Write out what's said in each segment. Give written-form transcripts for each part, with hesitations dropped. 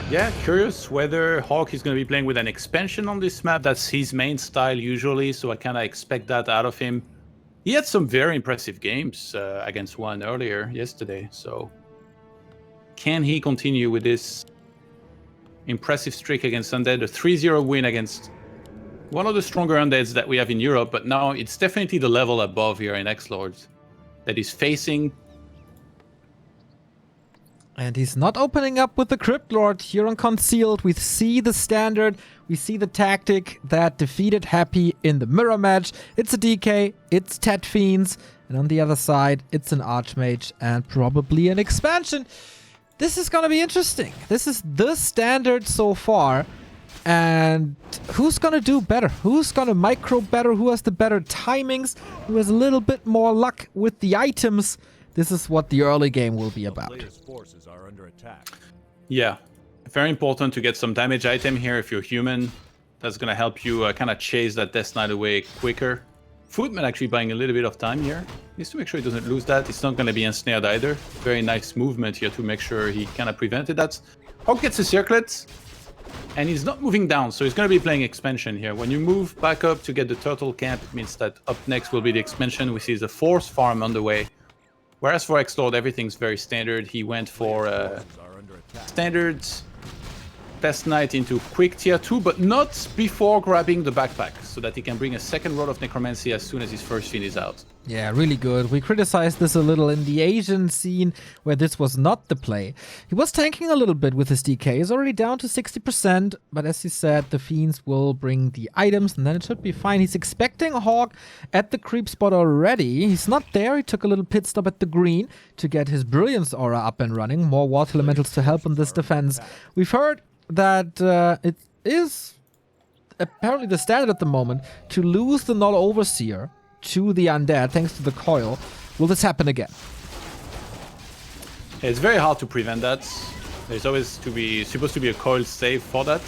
Yeah, curious whether HawK is going to be playing with an expansion on this map. That's his main style usually, so I kind of expect that out of him. He had some very impressive games against one earlier yesterday, so can he continue with this impressive streak against Undead? A 3-0 win against one of the stronger Undeads that we have in Europe, but now it's definitely the level above here in XlorD that he's facing. And he's not opening up with the Crypt Lord here on Concealed. We see the standard, we see the tactic that defeated Happy in the mirror match. It's a DK, it's Tet Fiends, and on the other side, it's an Archmage and probably an expansion. This is gonna be interesting. This is the standard so far. And who's gonna do better? Who's gonna micro better? Who has the better timings? Who has a little bit more luck with the items? This is what the early game will be about. Forces are under attack. Yeah, very important to get some damage item here if you're human. That's going to help you kind of chase that Death Knight away quicker. Footman actually buying a little bit of time here. Needs to make sure he doesn't lose that. It's not going to be ensnared either. Very nice movement here to make sure he kind of prevented that. HawK gets a circlet, and he's not moving down, so he's going to be playing expansion here. When you move back up to get the turtle camp, it means that up next will be the expansion. We see the force farm on the way. Whereas for XlorD, everything's very standard. He went for standard Death Knight into quick tier 2, but not before grabbing the backpack, so that he can bring a second Rod of Necromancy as soon as his first fiend is out. Yeah, really good. We criticized this a little in the Asian scene, where this was not the play. He was tanking a little bit with his DK. He's already down to 60%, but as he said, the Fiends will bring the items, and then it should be fine. He's expecting a HawK at the creep spot already. He's not there. He took a little pit stop at the green to get his Brilliance aura up and running. More Water Elementals to help in this defense. We've heard that it is apparently the standard at the moment to lose the Null Overseer to the Undead thanks to the coil. Will this happen again? It's very hard to prevent that. There's always supposed to be a coil save for that.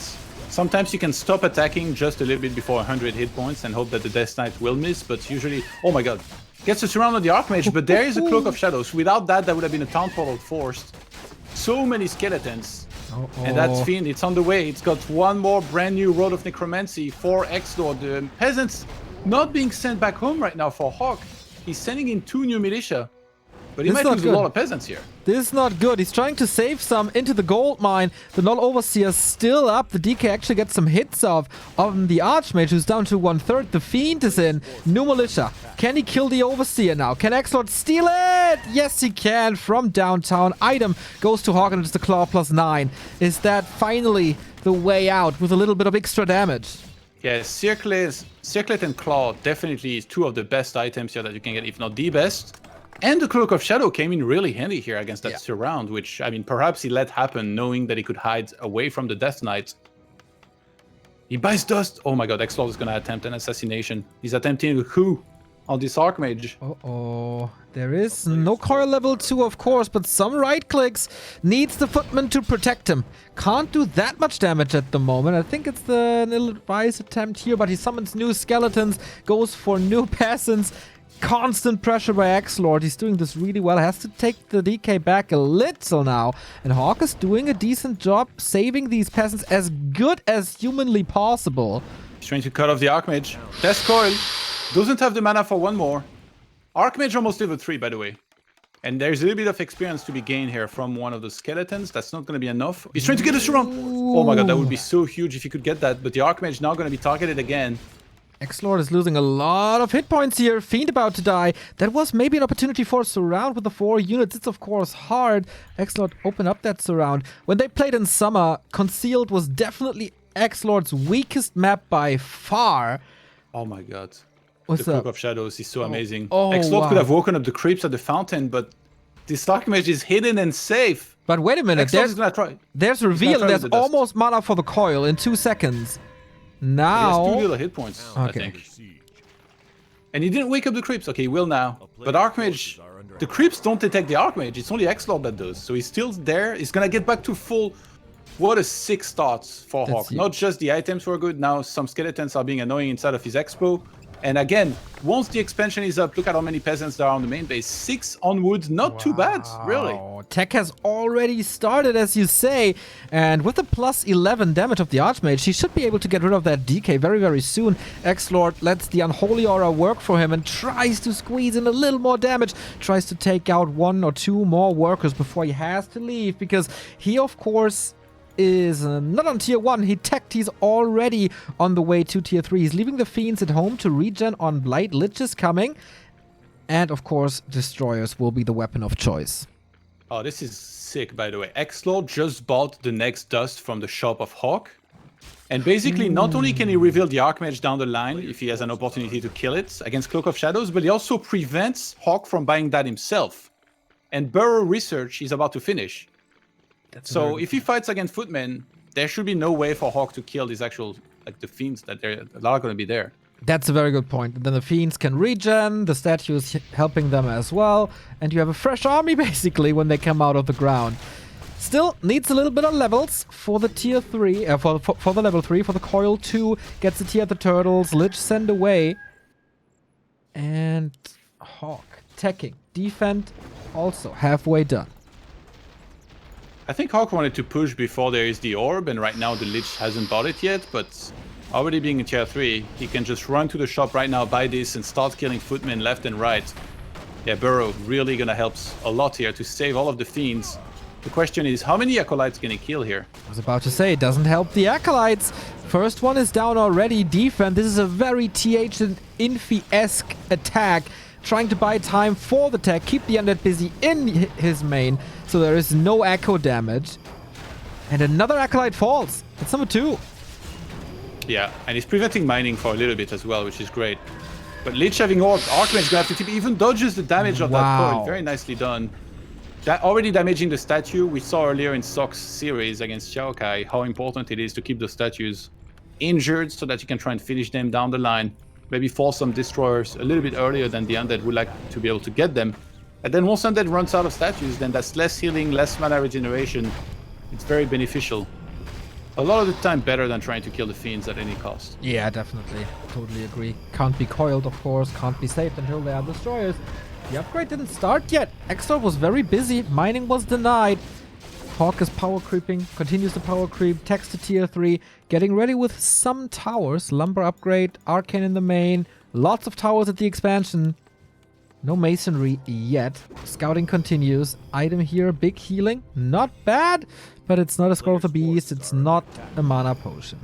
Sometimes you can stop attacking just a little bit before 100 hit points and hope that the Death Knight will miss, but usually, oh my god, gets a surround on the Archmage, but there is a Cloak of Shadows. Without that, that would have been a Town Portal forced. So many skeletons. And that's Fiend, it's on the way. It's got one more brand new Rod of Necromancy for XlorD. The Peasants not being sent back home right now for HawK. He's sending in 2 new militia. But he might lose a lot of peasants here. This is not good. He's trying to save some into the gold mine. The Null Overseer still up. The DK actually gets some hits off on the Archmage, who's down to 1/3. The Fiend is in. New militia. Can he kill the Overseer now? Can XlorD steal it? Yes, he can. From downtown. Item goes to HawK, and it's the Claw +9. Is that finally the way out with a little bit of extra damage? Yeah, Circlet and Claw definitely is 2 of the best items here that you can get, if not the best. And the Cloak of Shadow came in really handy here against that surround, which, I mean, perhaps he let happen knowing that he could hide away from the Death Knight. He buys dust. Oh my god, XlorD is going to attempt an assassination. He's attempting a coup on this Archmage. Uh-oh. There is no coil level 2, of course, but some right clicks. Needs the Footman to protect him. Can't do that much damage at the moment. I think it's the ill-advised attempt here, but he summons new skeletons, goes for new peasants. Constant pressure by XlorD. He's doing this really well. Has to take the DK back a little now. And HawK is doing a decent job saving these peasants as good as humanly possible. He's trying to cut off the Archmage. Test coil. Doesn't have the mana for one more. Archmage almost level 3, by the way. And there's a little bit of experience to be gained here from one of the skeletons. That's not going to be enough. He's trying to get a surround. Oh my god, that would be so huge if he could get that. But the Archmage now going to be targeted again. XlorD is losing a lot of hit points here. Fiend about to die. That was maybe an opportunity for a surround with the 4 units. It's of course hard. XlorD open up that surround. When they played in summer, Concealed was definitely XlorD's weakest map by far. Oh my god. What's the up? Cloak of Shadows is so amazing. Oh, XlorD wow. could have woken up the creeps at the fountain, but this Archmage is hidden and safe. But wait a minute. XlorD is gonna try. There's reveal. try There's with the dust. almost mana for the coil in 2 seconds. Now... He has 2 little hit points, I Okay. think. And he didn't wake up the creeps. Okay, he will now. But Archmage, the creeps don't detect the Archmage. It's only XlorD that does. So he's still there. He's gonna get back to full. What a 6 starts for HawK. Not just the items were good. Now some skeletons are being annoying inside of his expo. And again, once the expansion is up, look at how many peasants there are on the main base. 6 on wood, not too bad, really. Tech has already started, as you say, and with the plus 11 damage of the Archmage, he should be able to get rid of that DK very, very soon. XlorD lets the Unholy Aura work for him and tries to squeeze in a little more damage, tries to take out 1 or 2 more workers before he has to leave, because he, of course, is not on tier 1. He teched. He's already on the way to tier 3. He's leaving the Fiends at home to regen on Blight. Lich is coming. And, of course, Destroyers will be the weapon of choice. Oh, this is sick, by the way. XlorD just bought the next dust from the shop of HawK. And basically, not only can he reveal the Archmage down the line if he has an opportunity to kill it against Cloak of Shadows, but he also prevents HawK from buying that himself. And Burrow Research is about to finish. So if he fights against Footmen, there should be no way for HawK to kill these actual, like, the Fiends that are going to be there. That's a very good point. And then the Fiends can regen, the statues helping them as well, and you have a fresh army basically when they come out of the ground. Still needs a little bit of levels for the tier 3, for the level 3, for the Coil 2, gets the tier of the Turtles, Lich send away, and HawK teching, defend also halfway done. I think HawK wanted to push before there is the orb, and right now the Lich hasn't bought it yet, but already being in tier 3, he can just run to the shop right now, buy this, and start killing Footmen left and right. Yeah, Burrow really gonna help a lot here to save all of the Fiends. The question is, how many Acolytes can he kill here? I was about to say, it doesn't help the Acolytes. First one is down already, defend. This is a very TH and Infi-esque attack. Trying to buy time for the tech, keep the Undead busy in his main, so there is no echo damage. And another Acolyte falls. That's number 2. Yeah, and he's preventing mining for a little bit as well, which is great. But Lich having orb, Archmage gonna have to tip, even dodges the damage of that coil. Very nicely done. That already damaging the statue. We saw earlier in Sock's series against Xiaokai how important it is to keep the statues injured so that you can try and finish them down the line. Maybe force some destroyers a little bit earlier than the Undead would like to be able to get them. And then once Undead runs out of statues, then that's less healing, less mana regeneration. It's very beneficial. A lot of the time better than trying to kill the Fiends at any cost. Yeah, definitely. Totally agree. Can't be coiled, of course. Can't be saved until they are destroyers. The upgrade didn't start yet. XlorD was very busy. Mining was denied. HawK is power creeping, continues the power creep, text to tier 3, getting ready with some towers. Lumber upgrade, Arcane in the main, lots of towers at the expansion. No masonry yet. Scouting continues. Item here, big healing. Not bad, but it's not a Scroll of the Beast. It's not a mana potion.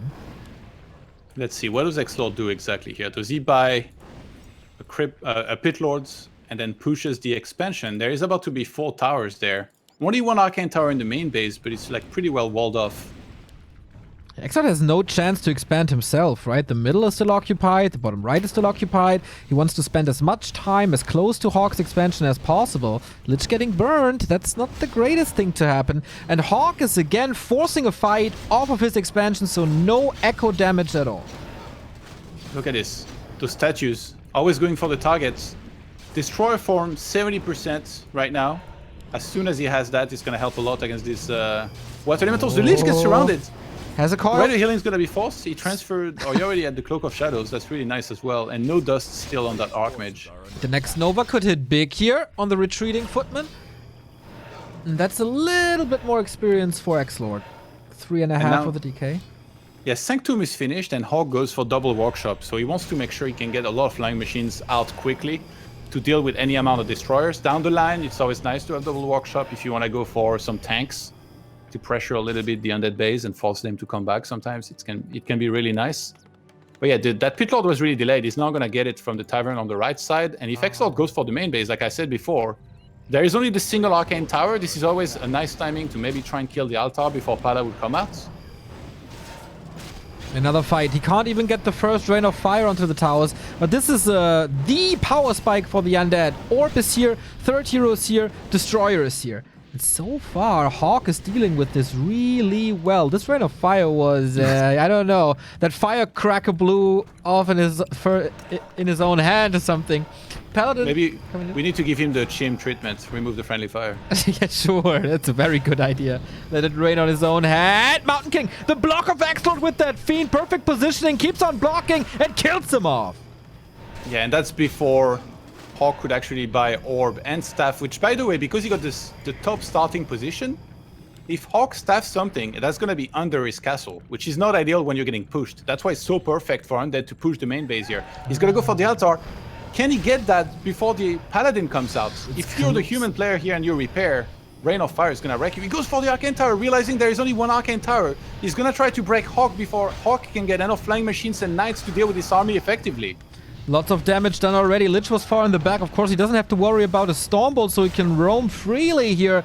Let's see, what does XlorD do exactly here? Does he buy a Pit Lords and then pushes the expansion? There is about to be 4 towers there. Only 1 Arcane Tower in the main base, but it's like pretty well walled off. XlorD has no chance to expand himself, right? The middle is still occupied, the bottom right is still occupied. He wants to spend as much time as close to HawK's expansion as possible. Lich getting burned, that's not the greatest thing to happen. And HawK is again forcing a fight off of his expansion, so no echo damage at all. Look at this. Those statues, always going for the targets. Destroyer form 70% right now. As soon as he has that, it's going to help a lot against these Water Elementals. The Lich gets surrounded. Has a coil. Already healing is going to be forced. He transferred, or he already had the Cloak of Shadows. That's really nice as well. And no dust still on that Archmage. The next Nova could hit big here on the retreating Footman. And that's a little bit more experience for XlorD. 3.5 for the DK. Yeah, Sanctum is finished and HawK goes for double workshop. So he wants to make sure he can get a lot of flying machines out quickly to deal with any amount of destroyers. Down the line, it's always nice to have double workshop if you want to go for some tanks to pressure a little bit the Undead base and force them to come back. Sometimes it can be really nice. But yeah, that Pit Lord was really delayed. He's now going to get it from the Tavern on the right side. And if XlorD goes for the main base, like I said before, there is only the single Arcane Tower. This is always a nice timing to maybe try and kill the altar before Pada would come out. Another fight. He can't even get the first rain of fire onto the towers. But this is the power spike for the Undead. Orb is here, third hero is here, Destroyer is here. And so far, HawK is dealing with this really well. This rain of fire was, I don't know, that firecracker blew off in his own hand or something. Paladin. Maybe we need to give him the Chim treatment, remove the friendly fire. Yeah, sure. That's a very good idea. Let it rain on his own hand. Mountain King, the block of XlorD with that Fiend. Perfect positioning, keeps on blocking and kills him off. Yeah, and that's before HawK could actually buy Orb and Staff, which, by the way, because he got the top starting position, if HawK staffs something, that's going to be under his castle, which is not ideal when you're getting pushed. That's why it's so perfect for Undead to push the main base here. He's going to go for the altar. Can he get that before the Paladin comes out? If you're the human player here and you repair, Rain of Fire is going to wreck you. He goes for the Arcane Tower, realizing there is only one Arcane Tower. He's going to try to break HawK before HawK can get enough Flying Machines and Knights to deal with this army effectively. Lots of damage done already. Lich was far in the back. Of course, he doesn't have to worry about a Stormbolt, so he can roam freely here.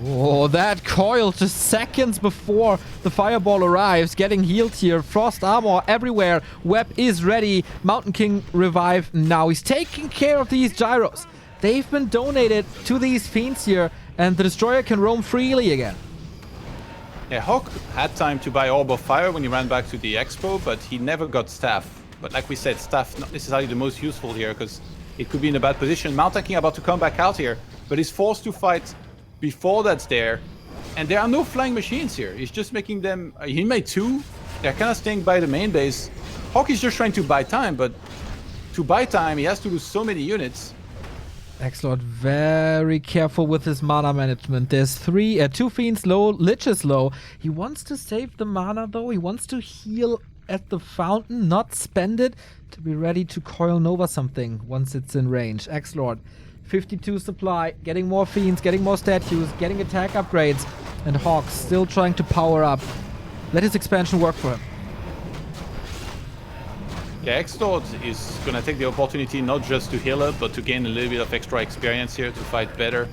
Oh, that coil just seconds before the Fireball arrives. Getting healed here. Frost Armor everywhere. Web is ready. Mountain King revive now. He's taking care of these Gyros. They've been donated to these Fiends here, and the Destroyer can roam freely again. Yeah, HawK had time to buy Orb of Fire when he ran back to the Expo, but he never got Staff. But like we said, Staff not necessarily the most useful here, because it could be in a bad position. Mountain King about to come back out here, but he's forced to fight before that's there. And there are no Flying Machines here. He's just making them... he made 2. They're kind of staying by the main base. HawK is just trying to buy time, but to buy time, he has to lose so many units. XlorD very careful with his mana management. There's 2 Fiends low, Lich is low. He wants to save the mana though. He wants to heal at the fountain, not spend it, to be ready to coil Nova something once it's in range. XlorD, 52 supply, getting more Fiends, getting more statues, getting attack upgrades, and HawK still trying to power up. Let his expansion work for him. Yeah, XlorD is going to take the opportunity not just to heal up, but to gain a little bit of extra experience here to fight better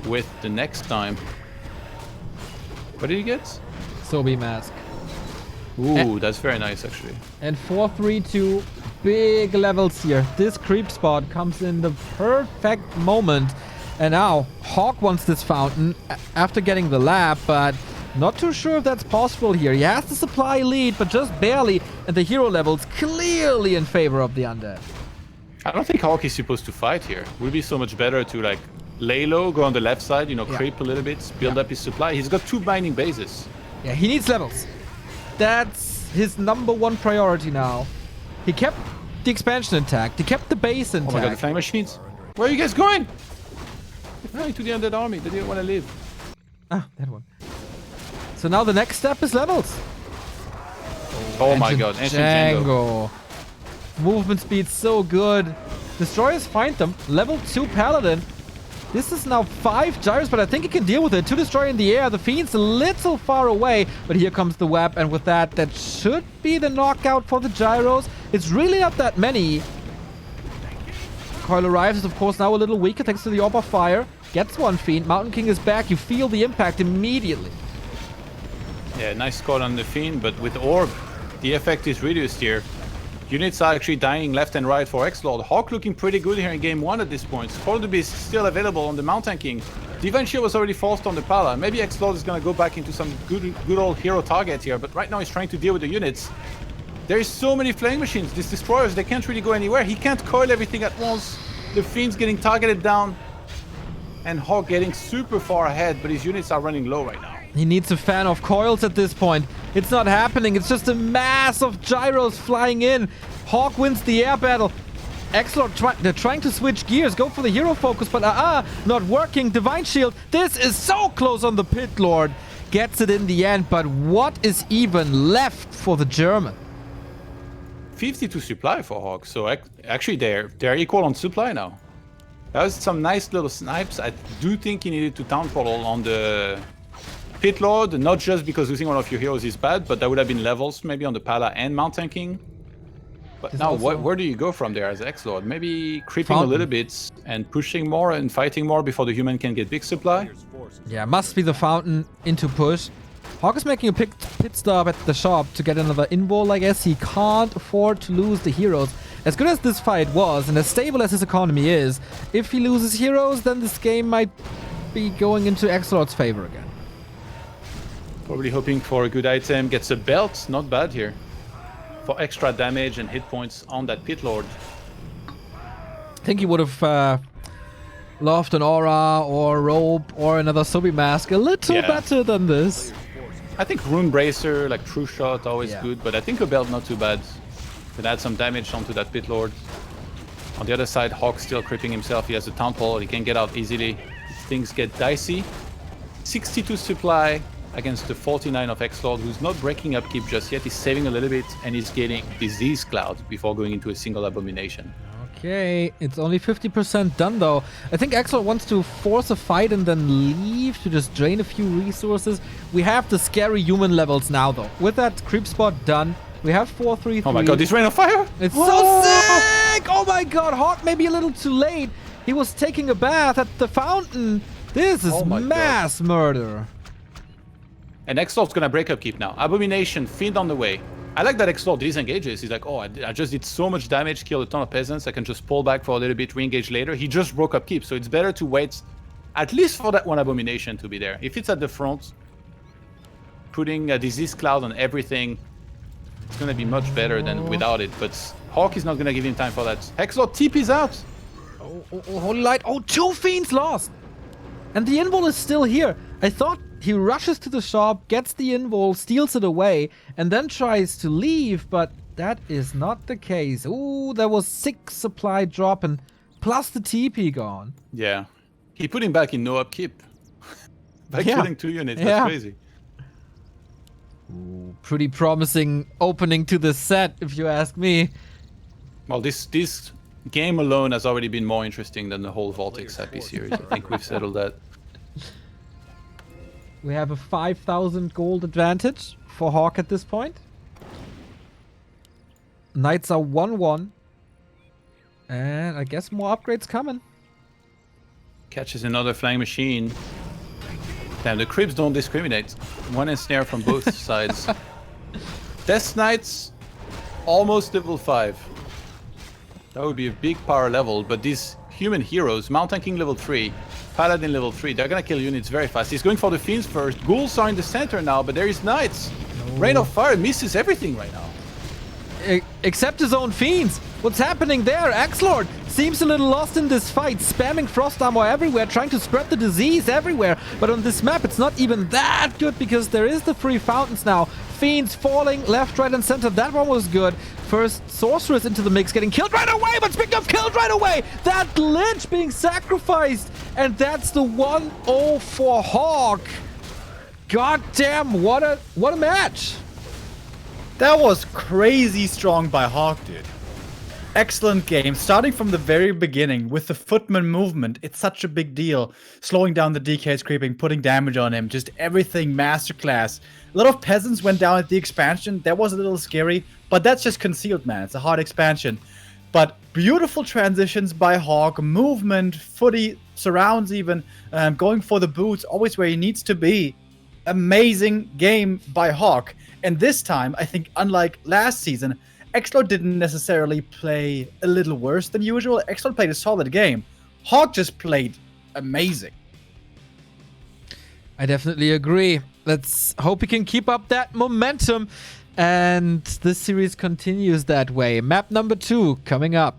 with the next time. What did he get? Sobi Mask. Ooh, that's very nice, actually. And 4-3-2, big levels here. This creep spot comes in the perfect moment. And now, HawK wants this fountain after getting the lab, but not too sure if that's possible here. He has the supply lead, but just barely, and the hero level's clearly in favor of the Undead. I don't think HawK is supposed to fight here. It would be so much better to, like, lay low, go on the left side, you know, creep a little bit, build up his supply. He's got 2 mining bases. Yeah, he needs levels. That's his #1 priority now. He kept the expansion intact. He kept the base intact. Oh my god, the Flying Machines. Where are you guys going? They're flying to the Undead army. They didn't want to leave. Ah, that one. So now the next step is levels. Oh my god, Ancient Django. Movement speed so good. Destroyers find them. Level 2 Paladin. This is now 5 Gyros, but I think he can deal with it. 2 Destroyer in the air. The Fiend's a little far away, but here comes the web, and with that, that should be the knockout for the Gyros. It's really not that many. Coil arrives, is of course now a little weaker thanks to the Orb of Fire. Gets 1 Fiend. Mountain King is back. You feel the impact immediately. Yeah, nice call on the Fiend, but with Orb, the effect is reduced here. Units are actually dying left and right for XlorD. HawK looking pretty good here in game 1 at this point. XlorD is still available on the Mountain King. Divine Shield was already forced on the Pala. Maybe XlorD is going to go back into some good old hero target here, but right now he's trying to deal with the units. There is so many Flying Machines. These Destroyers, they can't really go anywhere. He can't coil everything at once. The Fiend's getting targeted down. And HawK getting super far ahead, but his units are running low right now. He needs a fan of coils at this point. It's not happening. It's just a mass of Gyros flying in. HawK wins the air battle. XlorD, they're trying to switch gears, go for the hero focus, but not working. Divine Shield, this is so close on the Pit Lord. Gets it in the end, but what is even left for the German? 52 supply for HawK, so actually they're equal on supply now. That was some nice little snipes. I do think he needed to town portal on the Pit Lord, not just because losing one of your heroes is bad, but that would have been levels maybe on the Pala and Mountain King. But now, where do you go from there as XlorD? Maybe creeping a little bit and pushing more and fighting more before the human can get big supply? Yeah, must be the fountain into push. HawK is making a pit stop at the shop to get another invul, I guess. He can't afford to lose the heroes. As good as this fight was, and as stable as his economy is, if he loses heroes, then this game might be going into XlorD's favor again. Probably hoping for a good item. Gets a belt, not bad here. For extra damage and hit points on that Pit Lord. I think he would have loved an aura or robe or another Sobi mask a little better than this. I think Rune Bracer, like True Shot, always good, but I think a belt not too bad. Can add some damage onto that Pit Lord. On the other side, HawK still creeping himself. He has a Town Hall. He can get out easily. Things get dicey. 62 supply against the 49 of XlorD, who's not breaking upkeep just yet. He's saving a little bit, and he's getting Disease Cloud before going into a single Abomination. Okay, it's only 50% done though. I think XlorD wants to force a fight and then leave to just drain a few resources. We have the scary human levels now though. With that creep spot done, we have 4-3-3. Oh my god, this Rain of Fire! It's so sick! Oh my god, HawK maybe a little too late. He was taking a bath at the fountain. This is mass murder. And XlorD's gonna break upkeep now. Abomination, Fiend on the way. I like that XlorD disengages. He's like, oh, I just did so much damage, killed a ton of peasants. I can just pull back for a little bit, re-engage later. He just broke upkeep, so it's better to wait at least for that one Abomination to be there. If it's at the front, putting a Disease Cloud on everything, it's gonna be much better than without it. But HawK is not gonna give him time for that. XlorD TP's out. Holy light. Oh, 2 Fiends lost. And the invul is still here. I thought he rushes to the shop, gets the invul, steals it away, and then tries to leave, but that is not the case. Ooh, there was 6 supply drop and plus the TP gone. Yeah. He put him back in no upkeep. By killing 2 units, that's crazy. Ooh, pretty promising opening to the set, if you ask me. Well, this game alone has already been more interesting than the whole Vortex Happy series. I think we've settled that. We have a 5,000 gold advantage for HawK at this point. Knights are 1-1. And I guess more upgrades coming. Catches another Flying Machine. Damn, the creeps don't discriminate. One ensnare from both sides. Death Knights, almost level 5. That would be a big power level, but these human heroes, Mountain King level 3, Paladin level 3, they're gonna kill units very fast. He's going for the Fiends first. Ghouls are in the center now, but there is Knights. Rain of Fire misses everything right now. Except his own Fiends. What's happening there? XlorD seems a little lost in this fight, spamming Frost Armor everywhere, trying to spread the disease everywhere. But on this map, it's not even that good because there is the free fountains now. Fiends falling left, right, and center. That one was good. First Sorceress into the mix, getting killed right away. But speaking of killed right away, that Lich being sacrificed. And that's the 1-0 for HawK. God damn, what a match. That was crazy strong by HawK, dude. Excellent game, starting from the very beginning with the footman movement. It's such a big deal. Slowing down the DK's creeping, putting damage on him, just everything masterclass. A lot of peasants went down at the expansion. That was a little scary, but that's just concealed, man. It's a hard expansion. But beautiful transitions by HawK, movement, footy, surrounds even, going for the boots, always where he needs to be. Amazing game by HawK. And this time, I think, unlike last season, XlorD didn't necessarily play a little worse than usual. XlorD played a solid game. HawK just played amazing. I definitely agree. Let's hope he can keep up that momentum. And this series continues that way. Map number 2 coming up.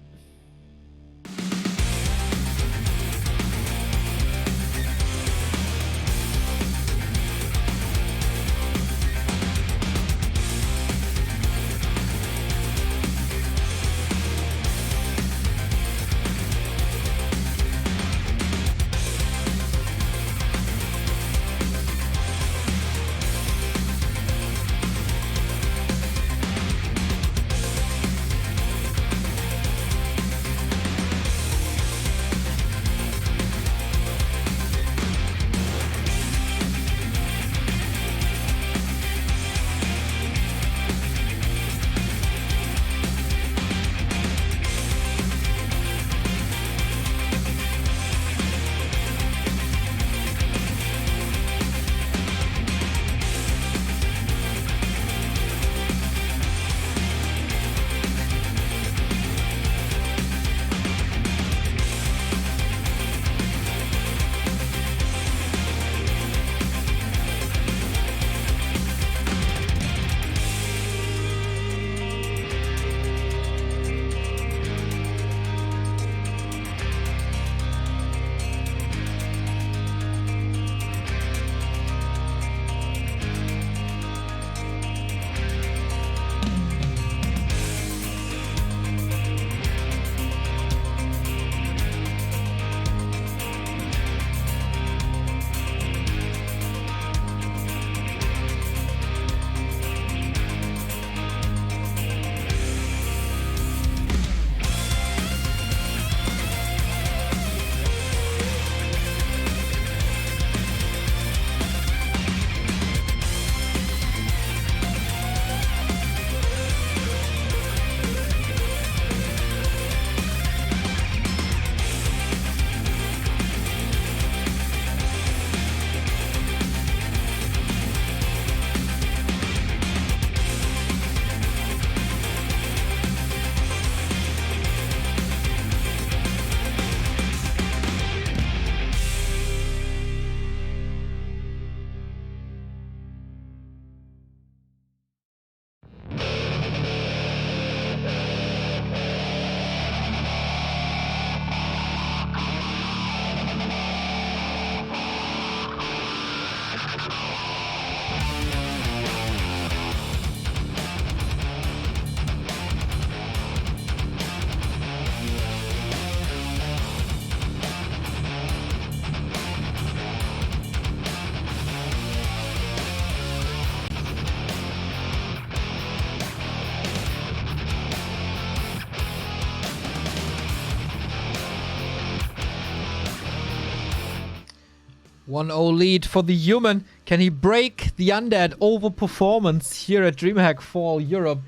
1-0 lead for the human. Can he break the undead overperformance here at DreamHack Fall Europe?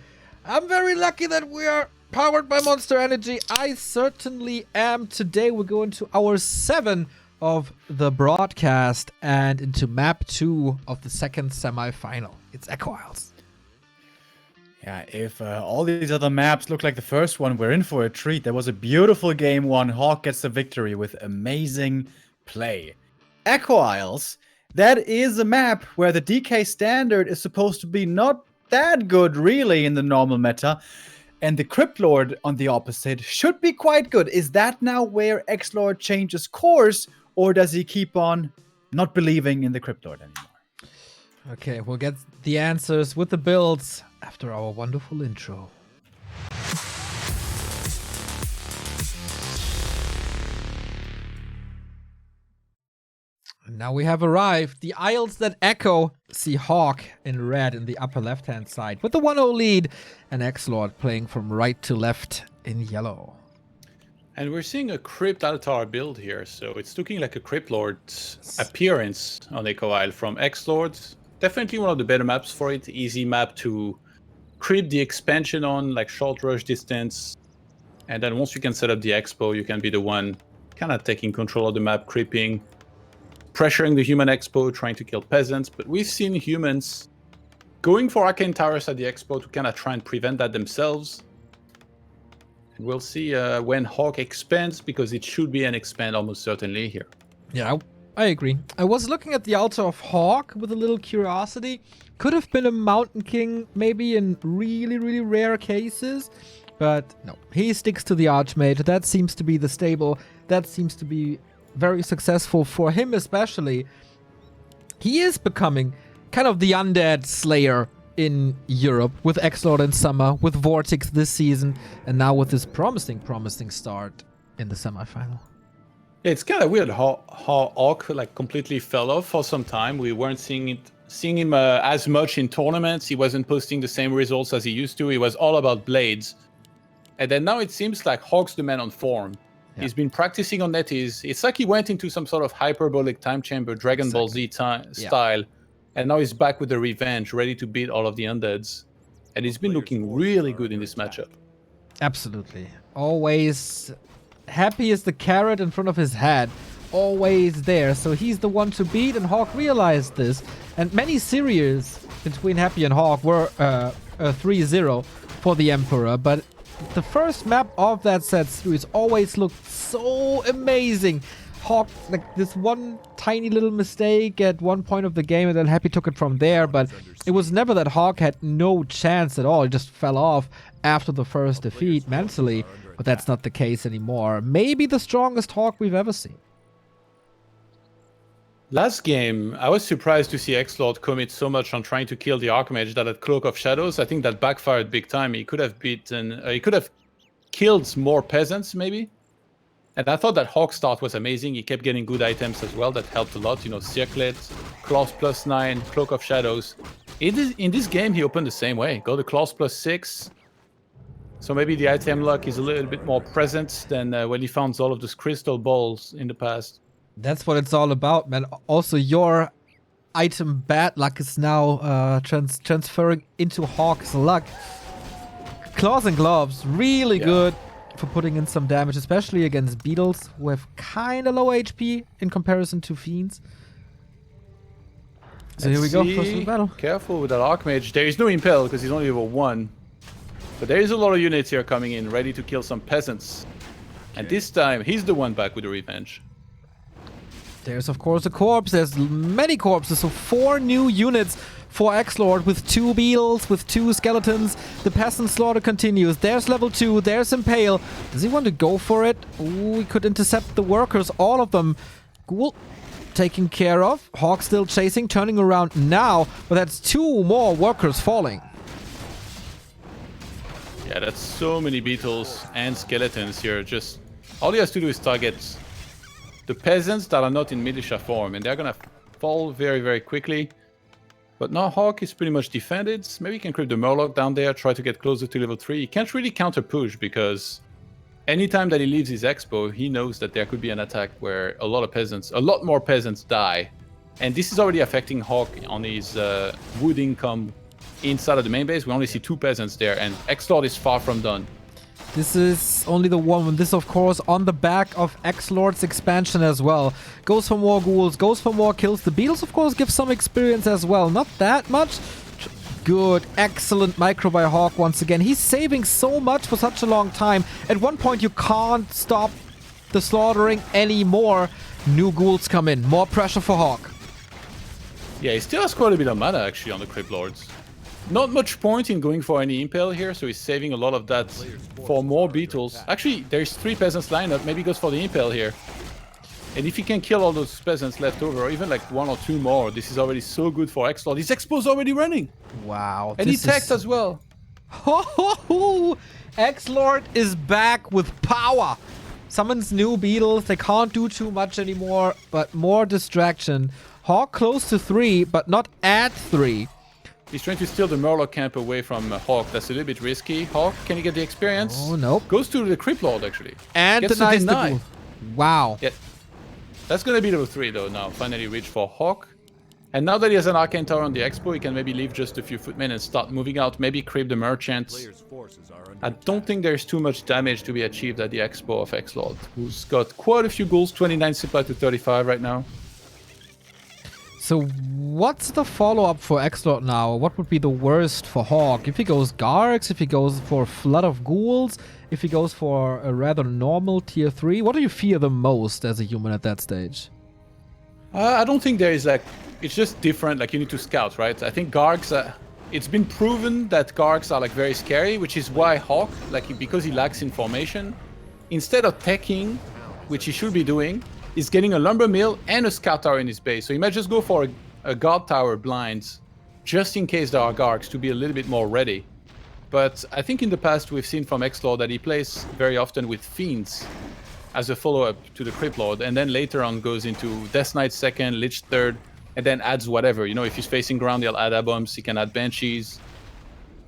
I'm very lucky that we are powered by Monster Energy. I certainly am. Today we're going to hour 7 of the broadcast and into map 2 of the second semi-final. It's Echo Isles. Yeah, if all these other maps look like the first one, we're in for a treat. There was a beautiful game one. HawK gets the victory with amazing play. Echo Isles, that is a map where the DK standard is supposed to be not that good, really, in the normal meta. And the XlorD, on the opposite, should be quite good. Is that now where XlorD changes course, or does he keep on not believing in the XlorD anymore? Okay, we'll get the answers with the builds after our wonderful intro. And now we have arrived. The Isles that echo see HawK in red in the upper left-hand side with the 1-0 lead, and XlorD playing from right to left in yellow. And we're seeing a Crypt Altar build here, so it's looking like a XlorD appearance on Echo Isle from XlorD. Definitely one of the better maps for it. Easy map to creep the expansion on, like short rush distance. And then once you can set up the expo, you can be the one kind of taking control of the map, creeping, pressuring the human expo, trying to kill peasants. But we've seen humans going for arcane towers at the expo to kind of try and prevent that themselves. And we'll see when HawK expands, because it should be an expand almost certainly here. Yeah, I agree. I was looking at the altar of HawK with a little curiosity. Could have been a Mountain King, maybe in really, really rare cases. But no, he sticks to the Archmage. That seems to be the stable. That seems to be very successful for him especially. He is becoming kind of the undead slayer in Europe with XlorD in summer, with Vortex this season, and now with this promising start in the semifinal. Yeah, it's kind of weird how HawK like completely fell off for some time. We weren't seeing him as much in tournaments. He wasn't posting the same results as he used to. He was all about blades. And then now it seems like HawK's the man on form. Yeah. He's been practicing on NetEase. It's like he went into some sort of hyperbolic time chamber, Dragon Ball Z style. And now he's back with the revenge, ready to beat all of the undeads. And he's been looking really good in this matchup. Absolutely. Always happy as the carrot in front of his head. Always there. So he's the one to beat, and HawK realized this. And many series between Happy and HawK were 3-0 for the Emperor. But the first map of that set series always looked so amazing. HawK, like this one tiny little mistake at one point of the game, and then Happy took it from there. But it was never that HawK had no chance at all. It just fell off after the first defeat mentally. But that's not the case anymore. Maybe the strongest HawK we've ever seen. Last game, I was surprised to see XlorD commit so much on trying to kill the Archmage that at Cloak of Shadows. I think that backfired big time. He could have killed more peasants, maybe. And I thought that HawK start was amazing. He kept getting good items as well. That helped a lot. You know, Circlet, Claws +9, Cloak of Shadows. In this game, he opened the same way. Go to Claws +6. So maybe the item luck is a little bit more present than when he found all of those crystal balls in the past. That's what it's all about, man. Also, your item bad luck is now transferring into HawK's luck. Claws and Gloves, really good for putting in some damage, especially against beetles who have kind of low HP in comparison to fiends. So here we go, first battle. Careful with that Archmage. There is no Impel because he's only level 1. But there is a lot of units here coming in, ready to kill some peasants. And this time, he's the one back with the revenge. There's, of course, a corpse. There's many corpses, so 4 new units for XlorD with 2 beetles, with 2 skeletons. The peasant slaughter continues. There's level 2. There's Impale. Does he want to go for it? Ooh, we could intercept the workers, all of them. Cool. Taken care of. HawK still chasing, turning around now, but that's 2 more workers falling. Yeah, that's so many beetles and skeletons here. Just all he has to do is target the peasants that are not in militia form, and they're gonna fall very, very quickly. But now HawK is pretty much defended. Maybe he can creep the Murloc down there, try to get closer to level 3. He can't really counter push because anytime that he leaves his expo, he knows that there could be an attack where a lot more peasants die. And this is already affecting HawK on his wood income inside of the main base. We only see 2 peasants there, and XlorD is far from done. This is only the one. This, of course, on the back of XlorD's expansion as well. Goes for more ghouls, goes for more kills. The beetles, of course, give some experience as well. Not that much. Good, excellent micro by HawK once again. He's saving so much for such a long time. At one point, you can't stop the slaughtering anymore. New ghouls come in. More pressure for HawK. Yeah, he still has quite a bit of mana, actually, on the Crypt Lords. Not much point in going for any Impale here, so he's saving a lot of that for more beetles. Actually, there's 3 peasants lined up. Maybe he goes for the Impale here. And if he can kill all those peasants left over, or even like 1 or 2 more, this is already so good for XlorD. His expo's already running. Wow. And he teched as well. Ho! XlorD is back with power. Summons new beetles. They can't do too much anymore, but more distraction. HawK close to 3, but not at 3. He's trying to steal the Murloc camp away from HawK. That's a little bit risky. HawK, can he get the experience? Oh, nope. Goes to the Crypt Lord, actually. And denies the ghoul. Wow. Yeah. That's going to be level 3, though, now. Finally reached for HawK. And now that he has an Arcane Tower on the Expo, he can maybe leave just a few footmen and start moving out. Maybe creep the Merchant. I don't think there's too much damage to be achieved at the Expo of XlorD, who's got quite a few ghouls. 29 supply to 35 right now. So what's the follow-up for XlorD now? What would be the worst for HawK? If he goes Gargs, if he goes for Flood of Ghouls, if he goes for a rather normal tier 3, what do you fear the most as a human at that stage? I don't think there is like... It's just different, like you need to scout, right? I think Gargs... it's been proven that Gargs are like very scary, which is why HawK, like because he lacks information, instead of teching, which he should be doing, is getting a lumber mill and a scout tower in his base. So he might just go for a guard tower blinds, just in case there are Gargs, to be a little bit more ready. But I think in the past we've seen from XlorD that he plays very often with Fiends as a follow-up to the Crypt Lord, and then later on goes into Death Knight 2nd, Lich 3rd, and then adds whatever. You know, if he's facing ground, he'll add Aboms, he can add Banshees.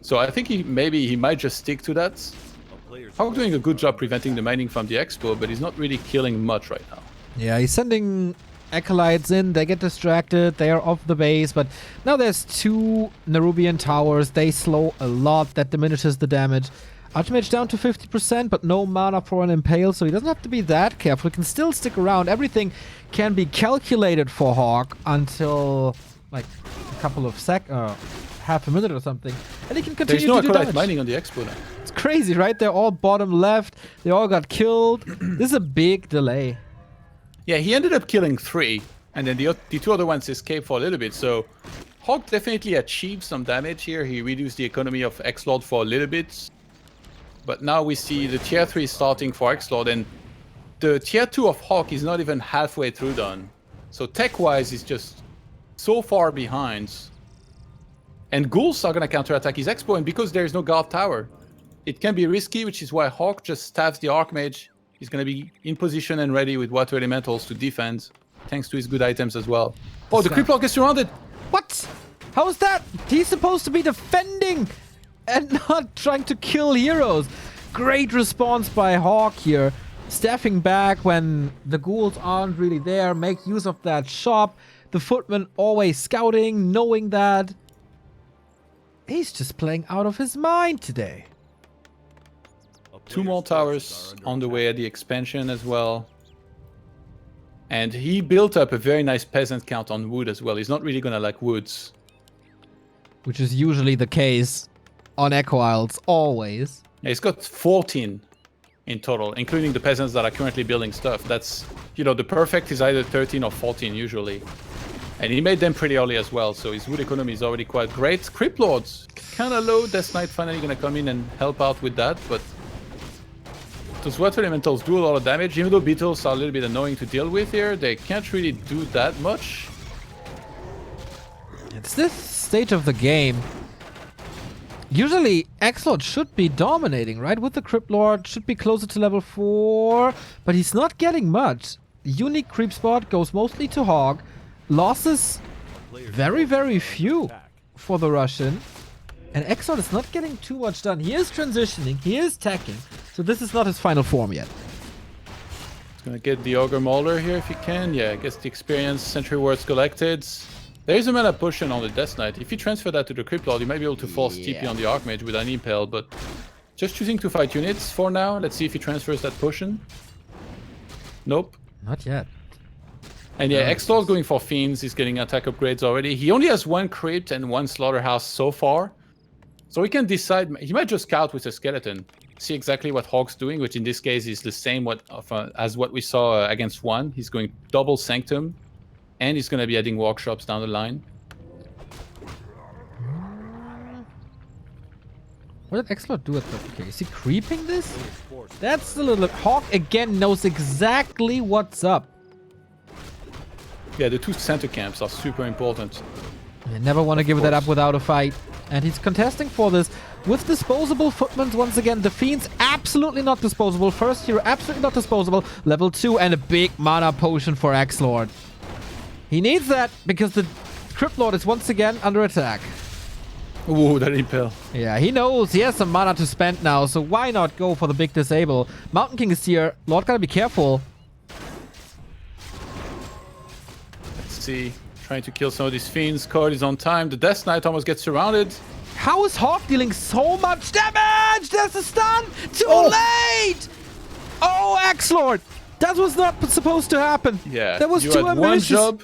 So I think he might just stick to that. HawK doing a good job preventing the mining from the Expo, but he's not really killing much right now. Yeah, he's sending Acolytes in, they get distracted, they are off the base, but now there's 2 Nerubian towers, they slow a lot, that diminishes the damage. Archmage down to 50%, but no mana for an Impale, so he doesn't have to be that careful, he can still stick around. Everything can be calculated for HawK until like a couple of half a minute or something, and he can continue to do damage. There's no Acolyte mining on the Expo now. It's crazy, right? They're all bottom left, they all got killed. This is a big delay. Yeah, he ended up killing 3, and then the 2 other ones escaped for a little bit, so HawK definitely achieved some damage here. He reduced the economy of XlorD for a little bit, but now we see the tier 3 starting for XlorD, and the tier 2 of HawK is not even halfway through done. So tech-wise, he's just so far behind. And ghouls are going to counterattack his Expo, and because there is no guard tower, it can be risky, which is why HawK just stabs the Archmage. He's going to be in position and ready with Water Elementals to defend, thanks to his good items as well. Oh, the Crypt Lord gets surrounded! What? How is that? He's supposed to be defending and not trying to kill heroes. Great response by HawK here. Staffing back when the ghouls aren't really there. Make use of that shop. The footman always scouting, knowing that. He's just playing out of his mind today. 2 more towers on the way at the expansion as well. And he built up a very nice peasant count on wood as well. He's not really gonna like woods. Which is usually the case on Echo Isles, always. Yeah, he's got 14 in total, including the peasants that are currently building stuff. That's, you know, the perfect is either 13 or 14 usually. And he made them pretty early as well, so his wood economy is already quite great. Crypt Lords, kind of low. Death Knight finally gonna come in and help out with that, but those Water Elementals do a lot of damage. Even though beetles are a little bit annoying to deal with here, they can't really do that much. It's this stage of the game. Usually, XlorD should be dominating, right? With the Crypt Lord, should be closer to level 4, but he's not getting much. Unique creep spot goes mostly to HawK. Losses, very, very few for the Russian. And XlorD is not getting too much done. He is transitioning, he is tacking. So this is not his final form yet. Gonna get the Ogre Molder here if he can. Yeah, I guess the experience, Sentry Wards collected. There is a mana potion on the Death Knight. If you transfer that to the Cryptlord, you might be able to force TP on the Archmage with an Impel, but just choosing to fight units for now. Let's see if he transfers that potion. Nope. Not yet. And yeah, XlorD going for Fiends. He's getting attack upgrades already. He only has 1 Crypt and 1 Slaughterhouse so far. So he can decide. He might just scout with a Skeleton. See exactly what HawK's doing, which in this case is the same as what we saw against 1. He's going double Sanctum. And he's going to be adding workshops down the line. What did XlorD do at the... Okay, is he creeping this? That's a little... HawK again knows exactly what's up. Yeah, the 2 center camps are super important. You never want to give that up without a fight. And he's contesting for this with disposable footmen once again. The Fiends absolutely not disposable. First hero absolutely not disposable. Level 2 and a big mana potion for XlorD. He needs that because the Cryptlord is once again under attack. Ooh, that Impel. Yeah, he knows he has some mana to spend now, so why not go for the big disable? Mountain King is here. Lord gotta be careful. Let's see. Trying to kill some of these Fiends. Card is on time. The Death Knight almost gets surrounded. How is HawK dealing so much damage? There's a stun! Too late! Oh, XlorD! That was not supposed to happen. Yeah, that was you too had ambitious. one job.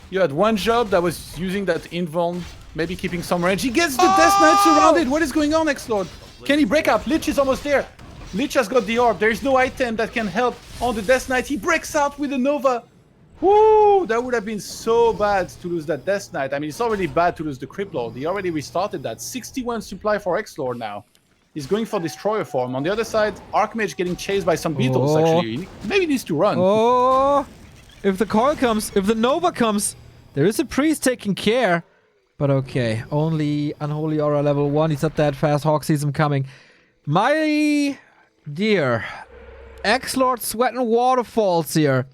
You had one job that was using that invuln, maybe keeping some range. He gets the Death Knight surrounded. What is going on, XlorD? Can he break up? Lich is almost there. Lich has got the orb. There is no item that can help on the Death Knight. He breaks out with the Nova. Woo! That would have been so bad to lose that Death Knight. I mean, it's already bad to lose the Cryptlord. He already restarted that. 61 supply for XlorD now. He's going for Destroyer form. On the other side, Archmage getting chased by some beetles, actually. He maybe needs to run. Oh, if the coil comes, if the Nova comes, there is a priest taking care. But okay, only Unholy Aura level 1. He's not that fast. HawK sees him coming. My dear, XlorD sweating waterfalls here.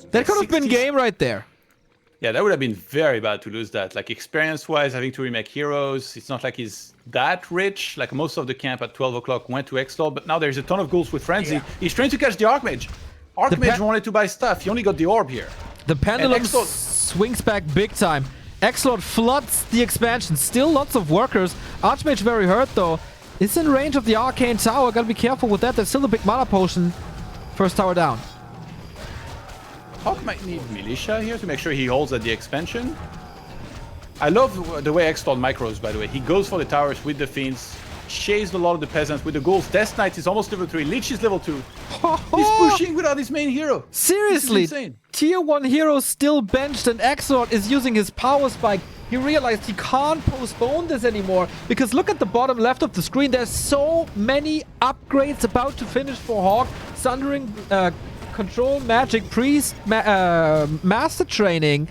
That could have been game right there. Yeah, that would have been very bad to lose that. Like, experience-wise, having to remake heroes, it's not like he's that rich. Like, most of the camp at 12 o'clock went to XlorD, but now there's a ton of ghouls with Frenzy. Yeah. He's trying to catch the Archmage. Archmage wanted to buy stuff. He only got the orb here. The pendulum swings back big time. XlorD floods the expansion. Still lots of workers. Archmage very hurt, though. It's in range of the Arcane Tower. Gotta be careful with that. There's still a big mana potion. First tower down. HawK might need Militia here to make sure he holds at the expansion. I love the way XlorD micros, by the way. He goes for the towers with the Fiends, chased a lot of the peasants with the ghouls. Death Knight is almost level 3. Lich is level 2. He's pushing without his main hero. Seriously, tier 1 hero still benched and XlorD is using his power spike. He realized he can't postpone this anymore because look at the bottom left of the screen. There's so many upgrades about to finish for HawK. Sundering, Control, Magic, Priest, Master Training.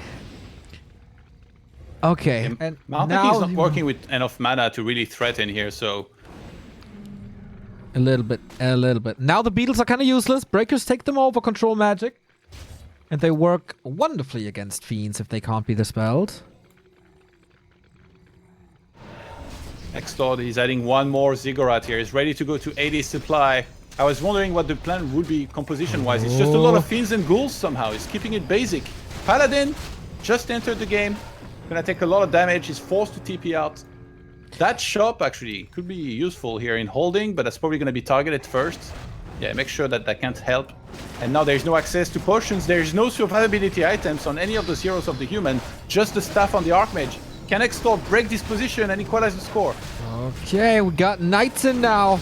Okay, and Mountain King is not working with enough mana to really threaten here, so... A little bit. Now the beetles are kind of useless. Breakers take them over, Control Magic. And they work wonderfully against Fiends if they can't be dispelled. XlorD is adding one more Ziggurat here. He's ready to go to 80 supply. I was wondering what the plan would be composition-wise. It's just a lot of Fiends and Ghouls somehow. He's keeping it basic. Paladin just entered the game. Gonna take a lot of damage. He's forced to TP out. That shop actually could be useful here in holding, but that's probably gonna be targeted first. Yeah, make sure that that can't help. And now there's no access to potions. There's no survivability items on any of those heroes of the human. Just the staff on the Archmage. Can XlorD break this position and equalize the score? Okay, we got Knights in now.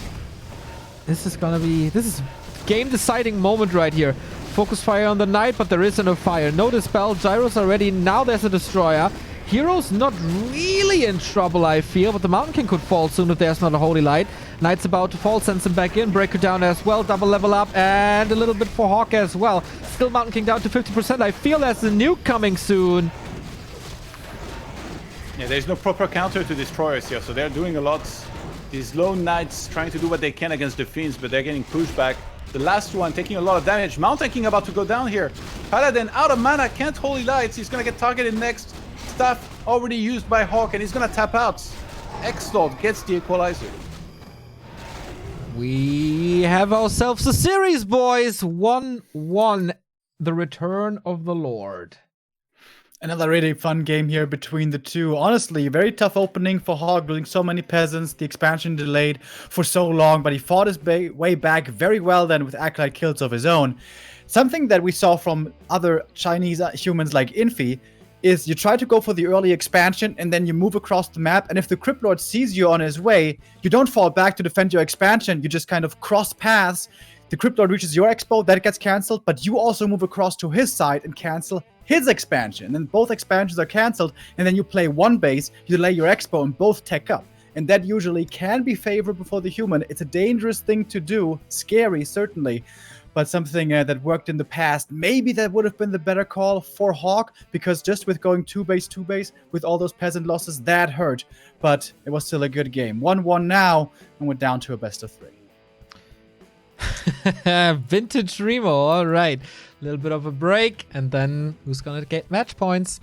This is game deciding moment right here. Focus fire on the Knight, but there is no fire. No dispel. Gyros are ready. Now there's a Destroyer. Hero's not really in trouble, I feel, but the Mountain King could fall soon if there's not a Holy Light. Knight's about to fall, sends him back in. Breaker down as well. Double level up and a little bit for HawK as well. Still Mountain King down to 50%. I feel there's a nuke coming soon. Yeah, there's no proper counter to Destroyers here, so they're doing a lot. These lone Knights trying to do what they can against the Fiends, but they're getting pushed back. The last one taking a lot of damage. Mountain King about to go down here. Paladin out of mana, can't Holy Lights. He's gonna get targeted next. Stuff already used by HawK, and he's gonna tap out. XlorD gets the equalizer. We have ourselves a series, boys. 1-1. The return of the Lord. Another really fun game here between the two. Honestly, very tough opening for HawK, losing so many peasants. The expansion delayed for so long, but he fought his way back very well then with Acolyte kills of his own. Something that we saw from other Chinese humans like Infi is you try to go for the early expansion and then you move across the map, and if the Crypt Lord sees you on his way, you don't fall back to defend your expansion, you just kind of cross paths. The Crypt Lord reaches your expo, that gets cancelled, but you also move across to his side and cancel his expansion. And then both expansions are cancelled, and then you play one base, you delay your expo, and both tech up. And that usually can be favorable for the human. It's a dangerous thing to do, scary certainly, but something that worked in the past. Maybe that would have been the better call for HawK, because just with going two base with all those peasant losses, that hurt. But it was still a good game. 1-1 now, and we're down to a best of 3. Vintage Remo, all right. A little bit of a break, and then who's gonna get match points?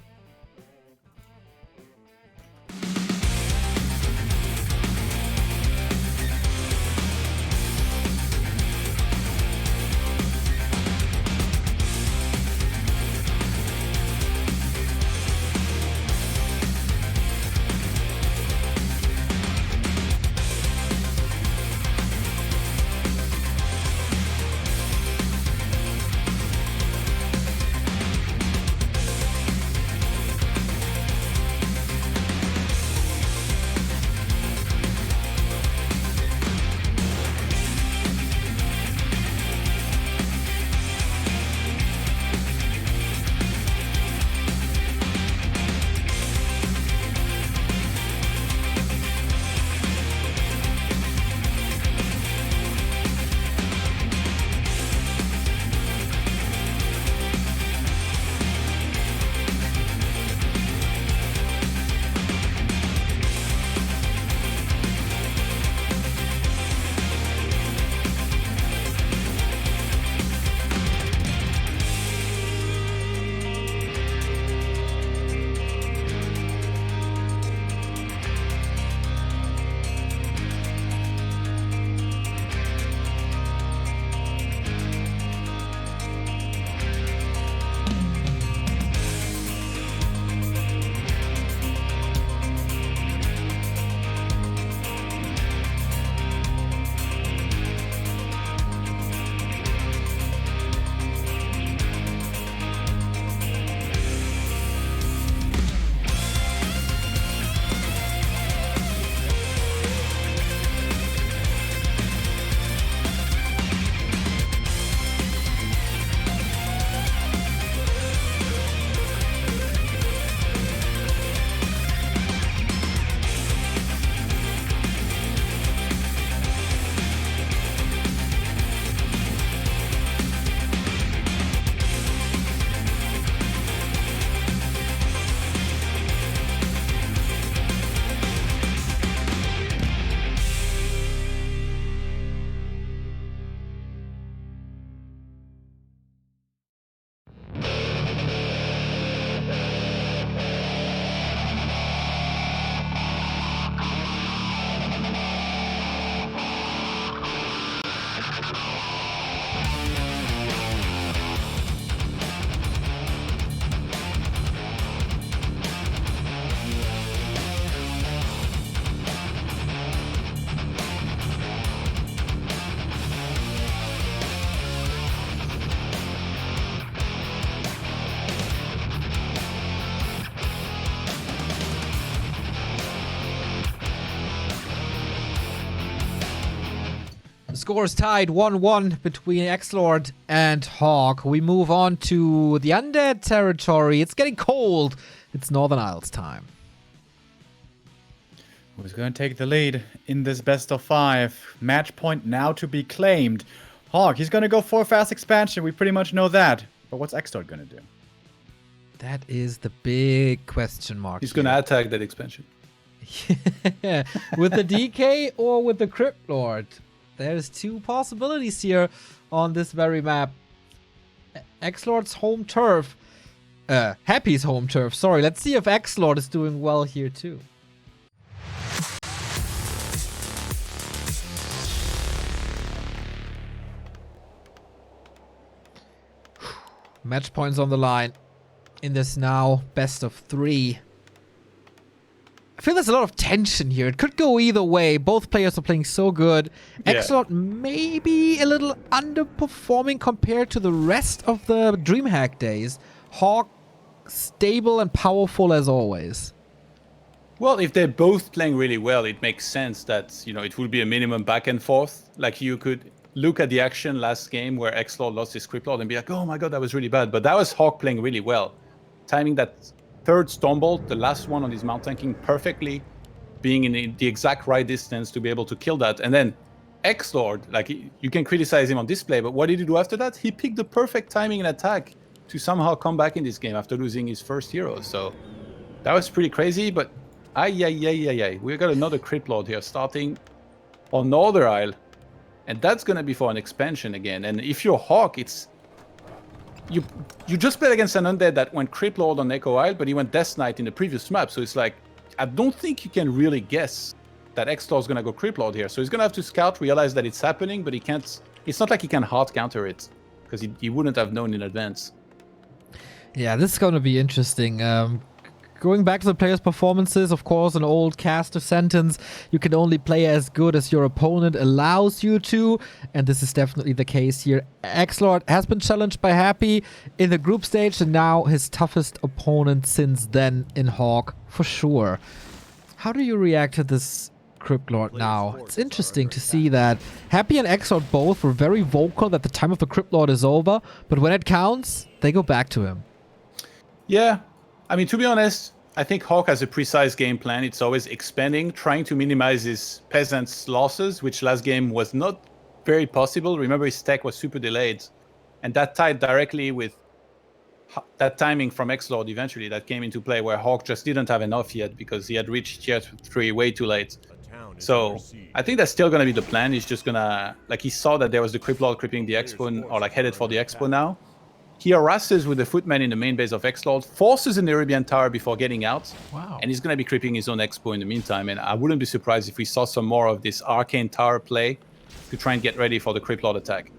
The score is tied 1-1 between XlorD and HawK. We move on to the undead territory. It's getting cold. It's Northern Isles time. Who's going to take the lead in this best of 5? Match point now to be claimed. HawK, he's going to go for fast expansion. We pretty much know that. But what's XlorD going to do? That is the big question mark. He's going to attack that expansion. Yeah. With the DK or with the Crypt Lord? There's two possibilities here on this very map. XlorD's home turf. Happy's home turf. Sorry, let's see if XlorD is doing well here too. Match points on the line in this now best of 3. I feel there's a lot of tension here. It could go either way. Both players are playing so good. Yeah. XlorD maybe a little underperforming compared to the rest of the DreamHack days. HawK stable and powerful as always. Well, if they're both playing really well, it makes sense that, you know, it will be a minimum back and forth. Like, you could look at the action last game where XlorD lost his Crypt Lord and be like, oh my god, that was really bad. But that was HawK playing really well. Timing that third Stormbolt, the last one on his Mount tanking perfectly, being in the exact right distance to be able to kill that. And then XlorD, like, you can criticize him on display, but what did he do after that? He picked the perfect timing and attack to somehow come back in this game after losing his first hero. So that was pretty crazy, but we got another Crypt Lord here starting on Northern Isle, and that's gonna be for an expansion again. And if you're HawK, it's you just played against an undead that went Crypt Lord on Echo Isle, but he went Death Knight in the previous map. So it's like, I don't think you can really guess that XlorD's gonna go Crypt Lord here. So he's gonna have to scout, realize that it's happening, but he can't. It's not like he can hard counter it because he wouldn't have known in advance. Yeah, this is going to be interesting. Going back to the players' performances, of course, an old caster sentence, you can only play as good as your opponent allows you to, and this is definitely the case here. XlorD has been challenged by Happy in the group stage, and now his toughest opponent since then in HawK, for sure. How do you react to this Crypt Lord now? It's interesting to see that Happy and XlorD both were very vocal that the time of the Crypt Lord is over, but when it counts, they go back to him. Yeah. I mean, to be honest, I think HawK has a precise game plan. It's always expanding, trying to minimize his peasants' losses, which last game was not very possible. Remember, his tech was super delayed, and that tied directly with that timing from XlorD eventually that came into play, where HawK just didn't have enough yet because he had reached tier 3 way too late. So I think that's still going to be the plan. He's just going to, like, he saw that there was the Crypt Lord creeping the Expo, or like headed for the Expo now. He harasses with the Footman in the main base of XlorD, forces an Arabian Tower before getting out, and he's going to be creeping his own Expo in the meantime. And I wouldn't be surprised if we saw some more of this Arcane Tower play to try and get ready for the Crypt Lord attack.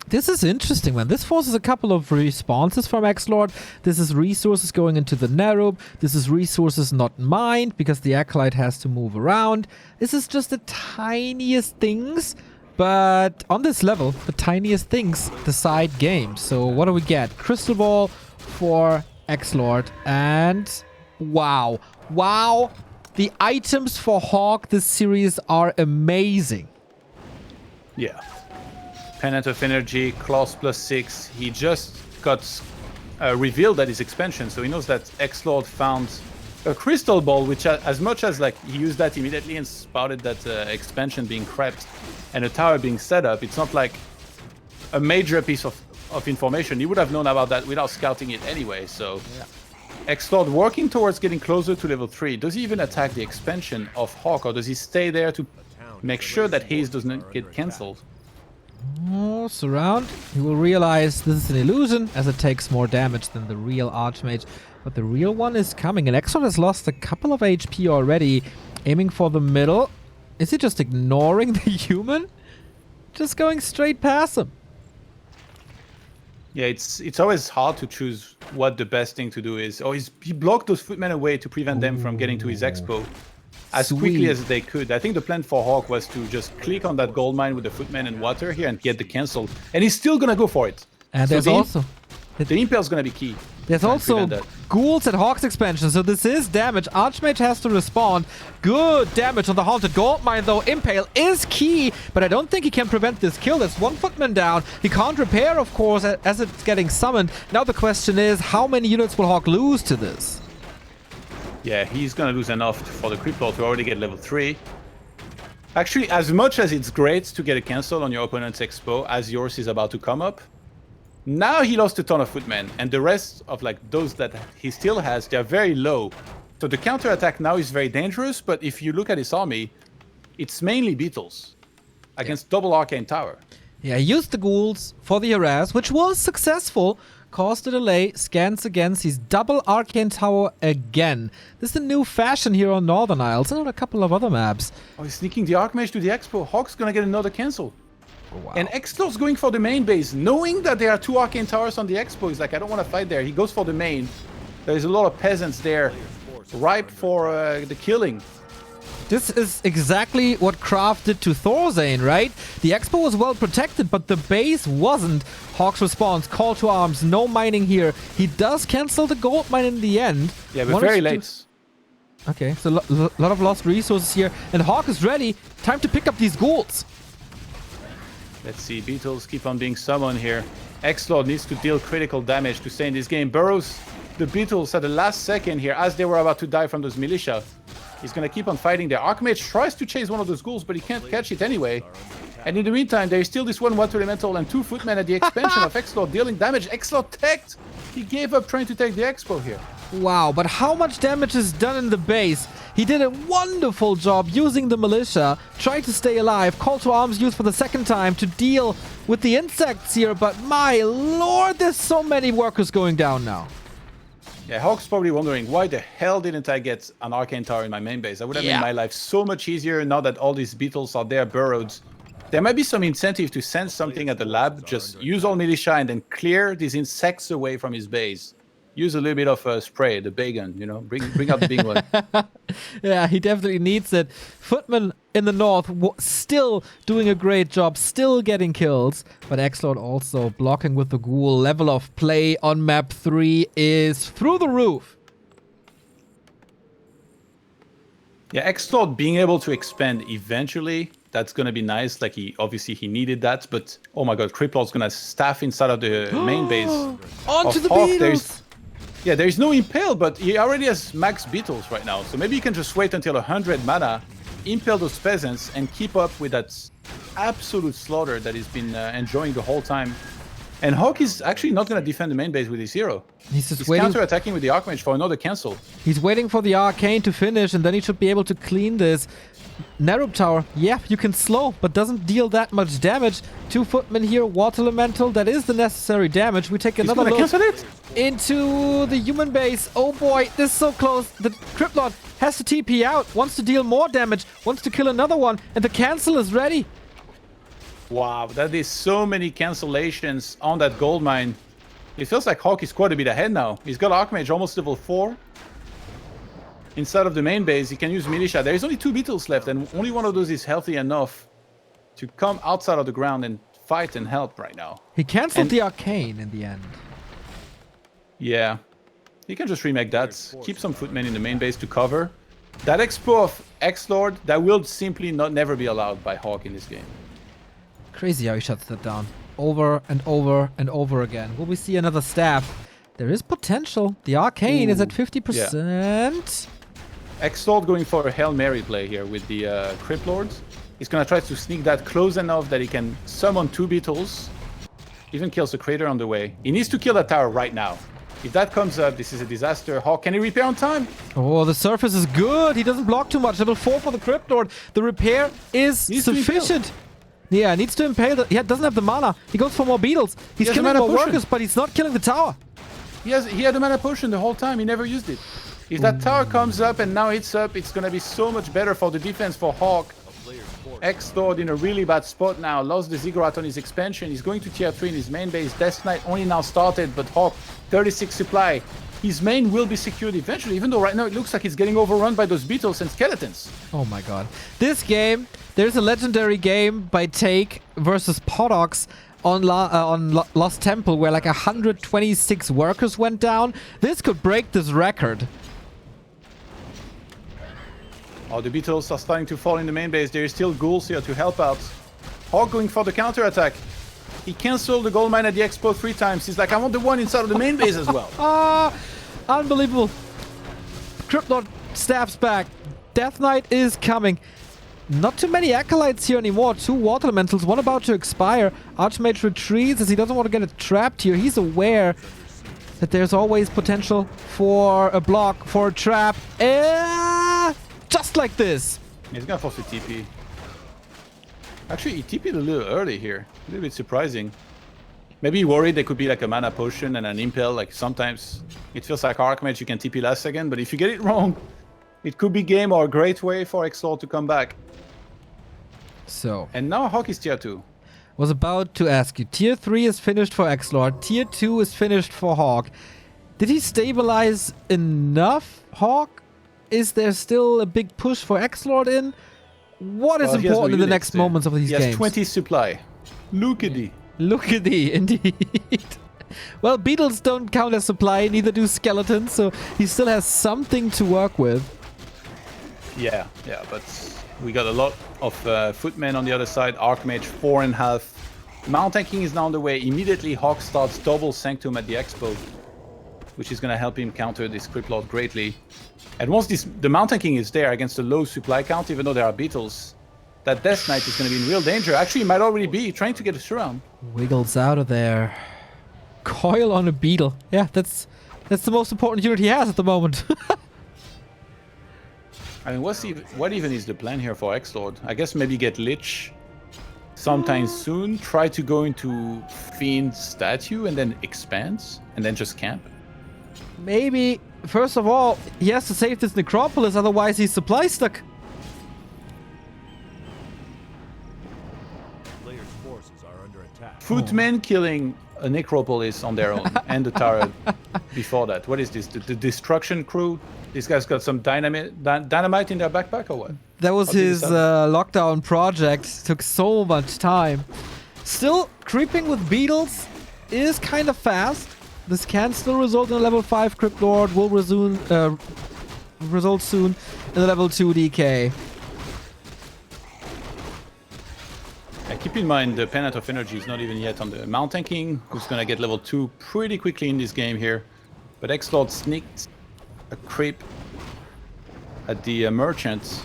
This is interesting, man. This forces a couple of responses from XlorD. This is resources going into the Narub. This is resources not mined because the Acolyte has to move around. This is just the tiniest things. But on this level, the tiniest things decide games. So what do we get? Crystal Ball for XlorD. And wow. Wow. The items for HawK this series are amazing. Yeah. Pennant of Energy, Claws +6. He just got revealed at his expansion. So he knows that XlorD found a Crystal Ball, which as much as like he used that immediately and spouted that expansion being crept and a tower being set up, it's not like a major piece of information. He would have known about that without scouting it anyway. So XlorD working towards getting closer to level 3. Does he even attack the expansion of HawK, or does he stay there to make sure that Haze doesn't get cancelled? Oh, surround. He will realize this is an illusion as it takes more damage than the real Archmage. But the real one is coming, and XlorD has lost a couple of HP already. Aiming for the middle. Is he just ignoring the human? Just going straight past him. Yeah, it's always hard to choose what the best thing to do is. Oh, he blocked those Footmen away to prevent them from getting to his Expo as quickly as they could. I think the plan for HawK was to just click on that gold mine with the Footmen and water here and get the cancel. And he's still gonna go for it. And so there's also... The Impale's gonna be key. There's also ghouls at HawK's expansion, so this is damage. Archmage has to respond. Good damage on the Haunted Gold Mine, though. Impale is key, but I don't think he can prevent this kill. There's one Footman down. He can't repair, of course, as it's getting summoned. Now the question is, how many units will HawK lose to this? Yeah, he's gonna lose enough for the Crypt Lord to already get level 3. Actually, as much as it's great to get a cancel on your opponent's Expo as yours is about to come up, now he lost a ton of Footmen, and the rest of like those that he still has, they're very low. So the counter attack now is very dangerous, but if you look at his army, it's mainly Beetles against double Arcane Tower. Yeah, he used the ghouls for the harass, which was successful. Caused a delay, scans again, sees double Arcane Tower again. This is a new fashion here on Northern Isles and on a couple of other maps. Oh, he's sneaking the Archmage to the Expo. HawK's gonna get another cancel. Wow. And XlorD's going for the main base, knowing that there are 2 Arcane Towers on the Expo. He's like, I don't want to fight there. He goes for the main. There's a lot of peasants there, ripe for the killing. This is exactly what Kraft did to Thorzane, right? The Expo was well protected, but the base wasn't. HawK's response, call to arms, no mining here. He does cancel the gold mine in the end. Yeah, but very late. Okay, so a lot of lost resources here. And HawK is ready. Time to pick up these golds. Let's see, Beetles keep on being summoned here. XlorD needs to deal critical damage to stay in this game. Burrows the Beetles at the last second here as they were about to die from those militia. He's going to keep on fighting there. Archmage tries to chase one of those ghouls, but he can't catch it anyway. And in the meantime, there is still this 1 water elemental and 2 footmen at the expansion of XlorD dealing damage. XlorD teched! He gave up trying to take the Expo here. Wow, but how much damage is done in the base? He did a wonderful job using the militia, trying to stay alive. Call to arms used for the second time to deal with the insects here, but my lord, there's so many workers going down now. Yeah, HawK's probably wondering, why the hell didn't I get an Arcane Tower in my main base? That would have made my life so much easier now that all these Beetles are there burrowed. There might be some incentive to send something at the lab, just use all militia and then clear these insects away from his base. Use a little bit of spray, the Bagon, you know, bring out the big one. Yeah, he definitely needs it. Footman in the north still doing a great job, still getting kills. But XlorD also blocking with the ghoul. Level of play on map 3 is through the roof. Yeah, XlorD being able to expand eventually, that's going to be nice. Like, obviously he needed that. But, oh my god, Criplord's going to staff inside of the main base. Onto the HawK. Beetles! Yeah, there's no Impale, but he already has max Beetles right now. So maybe you can just wait until 100 mana, Impale those peasants, and keep up with that absolute slaughter that he's been enjoying the whole time. And HawK is actually not going to defend the main base with his hero. He's waiting. Counter-attacking with the Archmage for another cancel. He's waiting for the Arcane to finish, and then he should be able to clean this. Narrow Tower, yeah, you can slow, but doesn't deal that much damage. 2 footmen here, Water Elemental, that is the necessary damage. We take another look into the human base. Oh boy, this is so close. The Criplord has to TP out, wants to deal more damage, wants to kill another one, and the cancel is ready. Wow, that is so many cancellations on that gold mine. It feels like HawK is quite a bit ahead now. He's got Archmage almost level 4. Inside of the main base, he can use militia. There is only 2 Beetles left, and only one of those is healthy enough to come outside of the ground and fight and help right now. He cancelled the Arcane in the end. Yeah. He can just remake that. Keep some footmen in the main base to cover. That expo of XlorD, that will simply never be allowed by HawK in this game. Crazy how he shuts that down. Over and over and over again. Will we see another staff? There is potential. The Arcane is at 50%. Yeah. XlorD going for a Hail Mary play here with the Criplords. He's going to try to sneak that close enough that he can summon 2 Beetles. Even kills the crater on the way. He needs to kill that tower right now. If that comes up, this is a disaster. HawK, can he repair on time? Oh, the surface is good. He doesn't block too much. Level 4 for the Criplord. The repair is sufficient. Yeah, needs to impale. Yeah, doesn't have the mana. He goes for more Beetles. He's killing more workers, but he's not killing the tower. He had a mana potion the whole time. He never used it. If that tower comes up and now hits up, it's going to be so much better for the defense for HawK. XlorD in a really bad spot now. Lost the Ziggurat on his expansion. He's going to tier 3 in his main base. Death Knight only now started, but HawK, 36 supply. His main will be secured eventually, even though right now it looks like he's getting overrun by those Beetles and Skeletons. Oh my god. This game, there's a legendary game by Take versus Podox on Lost Temple where like 126 workers went down. This could break this record. Oh, the Beetles are starting to fall in the main base. There is still ghouls here to help out. HawK going for the counter-attack. He cancelled the gold mine at the expo 3 times. He's like, I want the one inside of the main base as well. Unbelievable. Criplord staffs back. Death Knight is coming. Not too many Acolytes here anymore. 2 Water Elementals, one about to expire. Archmage retreats as he doesn't want to get it trapped here. He's aware that there's always potential for a block, for a trap. Just like this. He's gonna force a TP. Actually, he TP'd a little early here. A little bit surprising. Maybe he worried there could be like a mana potion and an impale. Like sometimes it feels like Archmage you can TP last second, but if you get it wrong, it could be game or a great way for XlorD to come back. So. And now HawK is tier 2. Was about to ask you. Tier 3 is finished for XlorD. Tier 2 is finished for HawK. Did he stabilize enough, HawK? Is there still a big push for XlorD in? What is important in the next moments of these games? He has 20 supply. Look at the. Look at the, indeed. Well, beetles don't count as supply, neither do skeletons, so he still has something to work with. Yeah, but we got a lot of footmen on the other side. Archmage 4.5. Mount tanking is now on the way. Immediately HawK starts double Sanctum at the expo, which is going to help him counter this Cryptlord greatly. And once the mount tanking is there against a low supply count, even though there are beetles, that Death Knight is going to be in real danger. Actually, he might already be trying to get a surround. Wiggles out of there. Coil on a beetle. Yeah, that's the most important unit he has at the moment. I mean, what even is the plan here for XlorD? I guess maybe get Lich sometime soon. Try to go into Fiend Statue and then expands and then just camp. Maybe, first of all, he has to save this Necropolis, otherwise he's supply stuck. Players' forces are under attack. Footmen killing a Necropolis on their own and the turret before that. What is this? The Destruction Crew? These guys got some dynamite in their backpack or what? That was his lockdown project. Took so much time. Still, creeping with beetles is kind of fast. This can still result in a level 5 Cryptlord. Will result soon in a level 2 DK. Keep in mind the Penant of Energy is not even yet on the Mount tanking, who's going to get level 2 pretty quickly in this game here. But XlorD sneaked a creep at the merchant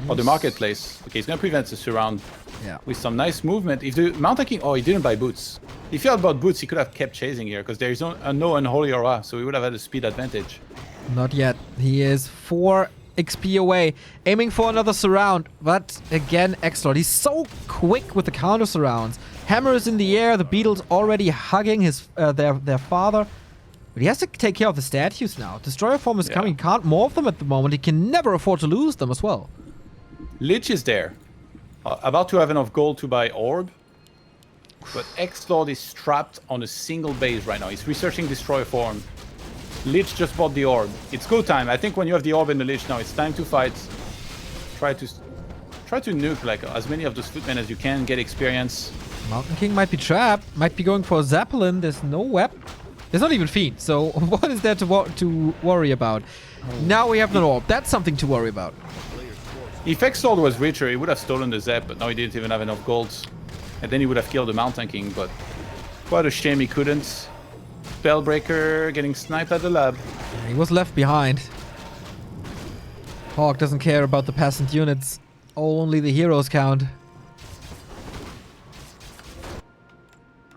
or the marketplace. Okay, he's going to prevent the surround with some nice movement. If the Mount tanking... Oh, he didn't buy boots. If he had bought boots, he could have kept chasing here because there is no Unholy Aura, so he would have had a speed advantage. Not yet. He is 4 XP away, aiming for another surround. But again, XlorD, he's so quick with the counter surrounds. Hammer is in the air. The beetles already hugging his their father. But he has to take care of the statues now. Destroyer form is coming. He can't morph them at the moment. He can never afford to lose them as well. Lich is there. About to have enough gold to buy Orb. But XlorD is trapped on a single base right now. He's researching Destroyer form. Lich just bought the Orb. It's go time. I think when you have the Orb and the Lich now, it's time to fight. Try to nuke like as many of those footmen as you can. Get experience. Mountain King might be trapped. Might be going for a Zeppelin. There's no weapon. There's not even Fiend. So what is there to worry about? Now we have an Orb. That's something to worry about. If XlorD was richer, he would have stolen the Zep, but now he didn't even have enough gold. And then he would have killed the Mount tanking, but quite a shame he couldn't. Spellbreaker getting sniped at the lab. He was left behind. HawK doesn't care about the peasant units. Only the heroes count.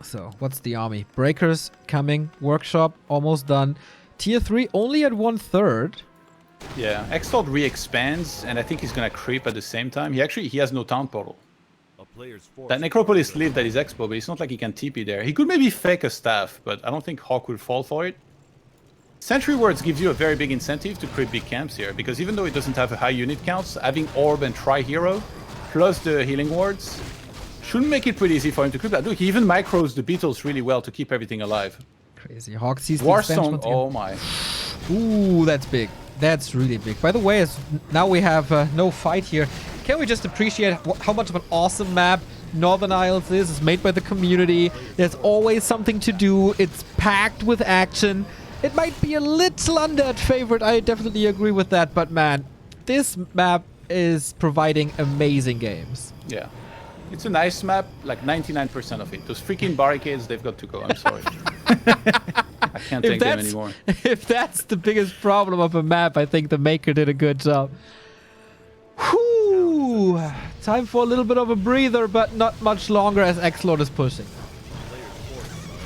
So, what's the army? Breakers coming. Workshop almost done. Tier 3 only at 1/3. Yeah, XlorD re-expands, and I think he's gonna creep at the same time. He has no town portal. That Necropolis lived at his expo, but it's not like he can TP there. He could maybe fake a staff, but I don't think HawK will fall for it. Sentry Wards gives you a very big incentive to creep big camps here, because even though it doesn't have a high unit counts, having Orb and Tri-Hero, plus the healing wards, shouldn't make it pretty easy for him to creep that. Look, he even micros the beetles really well to keep everything alive. Crazy. HawK sees the Warstone, oh my. Ooh, that's big. That's really big. By the way, now we have no fight here. Can we just appreciate how much of an awesome map Northern Isles is? It's made by the community. There's always something to do. It's packed with action. It might be a little under at favorite. I definitely agree with that. But man, this map is providing amazing games. Yeah. It's a nice map, like 99% of it. Those freaking barricades, they've got to go. I'm sorry. I can't take them anymore. If that's the biggest problem of a map, I think the maker did a good job. Whew! Time for a little bit of a breather, but not much longer as XlorD is pushing.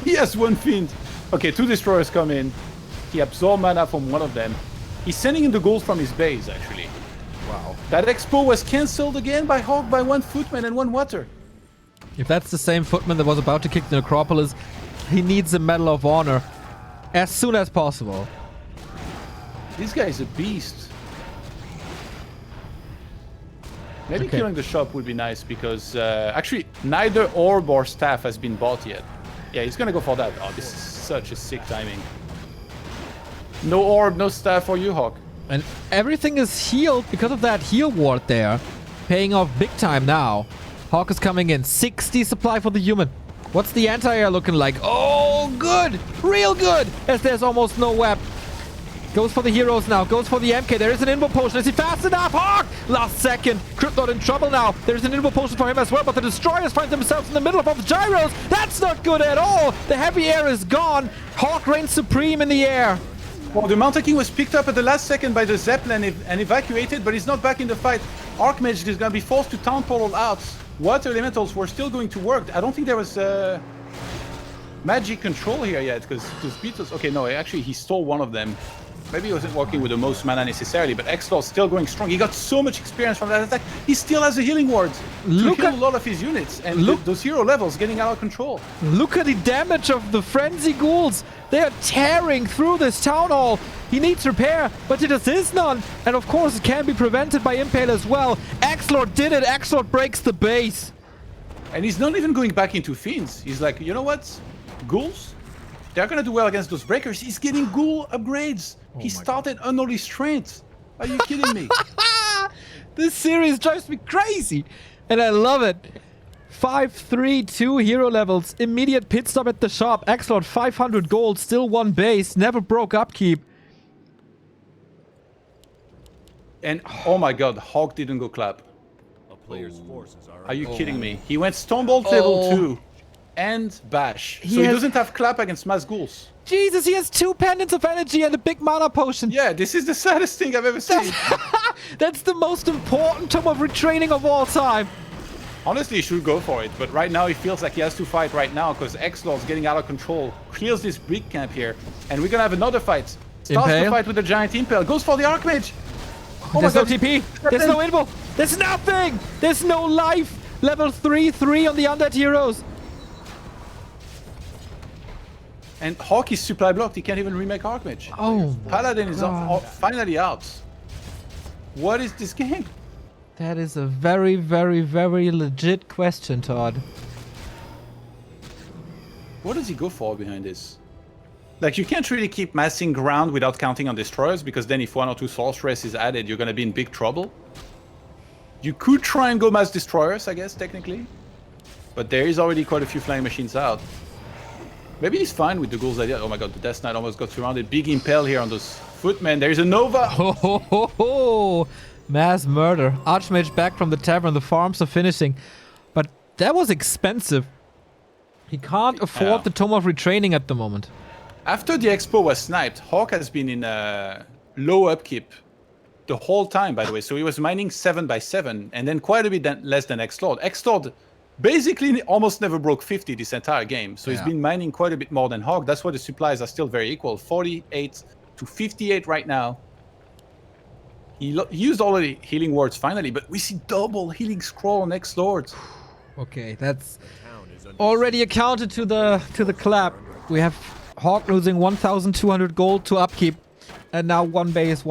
He has one Fiend. Okay, 2 Destroyers come in. He absorbed mana from one of them. He's sending in the gold from his base, actually. Wow. That expo was cancelled again by HawK by 1 footman and 1 water. If that's the same footman that was about to kick the Necropolis, he needs a Medal of Honor as soon as possible. This guy is a beast. Maybe Okay. killing the shop would be nice because actually neither orb or staff has been bought yet. Yeah, he's gonna go for that. Oh, this is such a sick timing. No orb, no staff for you, HawK. And everything is healed because of that heal ward there. Paying off big time now. HawK is coming in. 60 supply for the human. What's the anti-air looking like? Oh, good! Real good! As there's almost no web. Goes for the heroes now. Goes for the MK. There is an invo potion. Is he fast enough? HawK! Last second. Krypton in trouble now. There's an invo potion for him as well, but the destroyers find themselves in the middle of both gyros. That's not good at all. The heavy air is gone. HawK reigns supreme in the air. Well, the Mountain King was picked up at the last second by the Zeppelin and evacuated, but he's not back in the fight. Archmage is gonna be forced to town portal out. Water elementals were still going to work. I don't think there was magic control here yet, because those Beatles... Okay, no, actually he stole one of them. Maybe he wasn't working with the most mana necessarily, but XlorD still going strong. He got so much experience from that attack. He still has a healing ward to heal a lot of his units, and those hero levels getting out of control. Look at the damage of the Frenzy Ghouls. They are tearing through this town hall. He needs repair, but it is none. And of course, it can be prevented by Impale as well. XlorD did it. XlorD breaks the base. And he's not even going back into Fiends. He's like, you know what? Ghouls? They're gonna do well against those breakers. He's getting ghoul upgrades. He started Unholy Strength. Are you kidding me? This series drives me crazy. And I love it. 532 hero levels. Immediate pit stop at the shop. XlorD 500 gold. Still one base. Never broke upkeep. And oh my god, HawK didn't go clap. A player's forces Are you kidding me? He went Stonebolt level 2 and Bash. So he doesn't have clap against mass ghouls. Jesus, he has 2 pendants of energy and a big mana potion. Yeah, this is the saddest thing I've ever seen. That's the most important tome of retraining of all time. Honestly, he should go for it, but right now he feels like he has to fight right now because XlorD's getting out of control. Clears this big camp here, and we're gonna have another fight. Starts the fight with the giant Impale, goes for the Archmage. Oh There's no my god. TP. There's no info. There's nothing. There's no life. Level 3 on the undead heroes. And HawK is supply blocked. He can't even remake Archmage. Oh, Paladin is finally out. What is this game? that is a very, very, very legit question, Todd. What does he go for behind this? Like, you can't really keep massing ground without counting on destroyers, because then if 1 or 2 sorceress is added, you're gonna be in big trouble. You could try and go mass destroyers, I guess, technically. But there is already quite a few flying machines out. Maybe he's fine with the ghouls idea. Oh my god, the Death Knight almost got surrounded. Big Impale here on those footmen. There is a Nova! Ho ho ho ho! Mass murder. Archmage back from the tavern. The farms are finishing. But that was expensive. He can't afford the Tome of Retraining at the moment. After the expo was sniped, HawK has been in low upkeep the whole time, by the way. So he was mining 7 by 7, and then quite a bit less than XlorD. XlorD basically almost never broke 50 this entire game. So he's been mining quite a bit more than HawK. That's why the supplies are still very equal. 48 to 58 right now. He used all the healing wards finally, but we see double healing scroll on XlorD. Okay, that's already accounted to the clap. We have HawK losing 1,200 gold to upkeep, and now one base.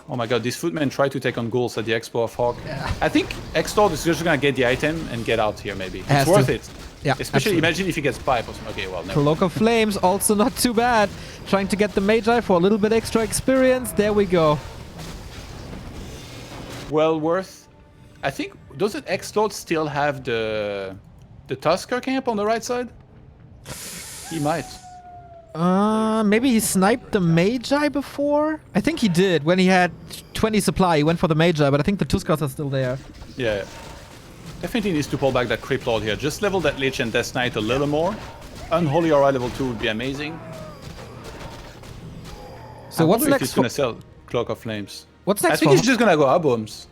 Oh my god, these footmen try to take on ghouls at the expo of HawK. I think XlorD is just gonna get the item and get out here, maybe. It's worth it. Yeah, especially absolutely. imagine if he gets pipe or something. Okay, well, never. Cloak of Flames, also not too bad. Trying to get the Magi for a little bit extra experience. There we go. Well worth. I think, doesn't XlorD still have the Tusker camp on the right side? He might. Maybe he sniped the Magi before? I think he did. When he had 20 supply, he went for the Magi, but I think the Tuskers are still there. Yeah. Definitely needs to pull back that Creep Lord here. Just level that Lich and Death Knight a little more. Unholy Aura level 2 would be amazing. So I what's wonder if next? he's gonna sell Cloak of Flames. What's I next think for he's just gonna go Aboms.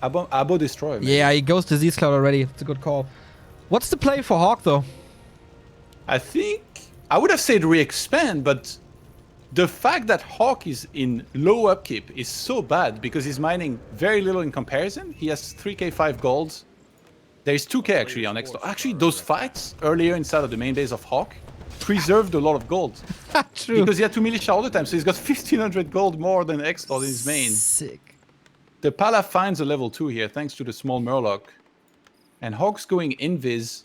Abo Destroy. Maybe. Yeah, he goes Disease Cloud already. It's a good call. What's the play for HawK though? I think I would have said re-expand, but the fact that HawK is in low upkeep is so bad because he's mining very little in comparison. He has 3k 5 gold. There is 2k actually on XlorD. Actually, those fights earlier inside of the main base of HawK preserved a lot of gold. True. Because he had 2 militia all the time, so he's got 1500 gold more than XlorD in his main. Sick. The Pala finds a level 2 here thanks to the small Murloc. And HawK's going invis.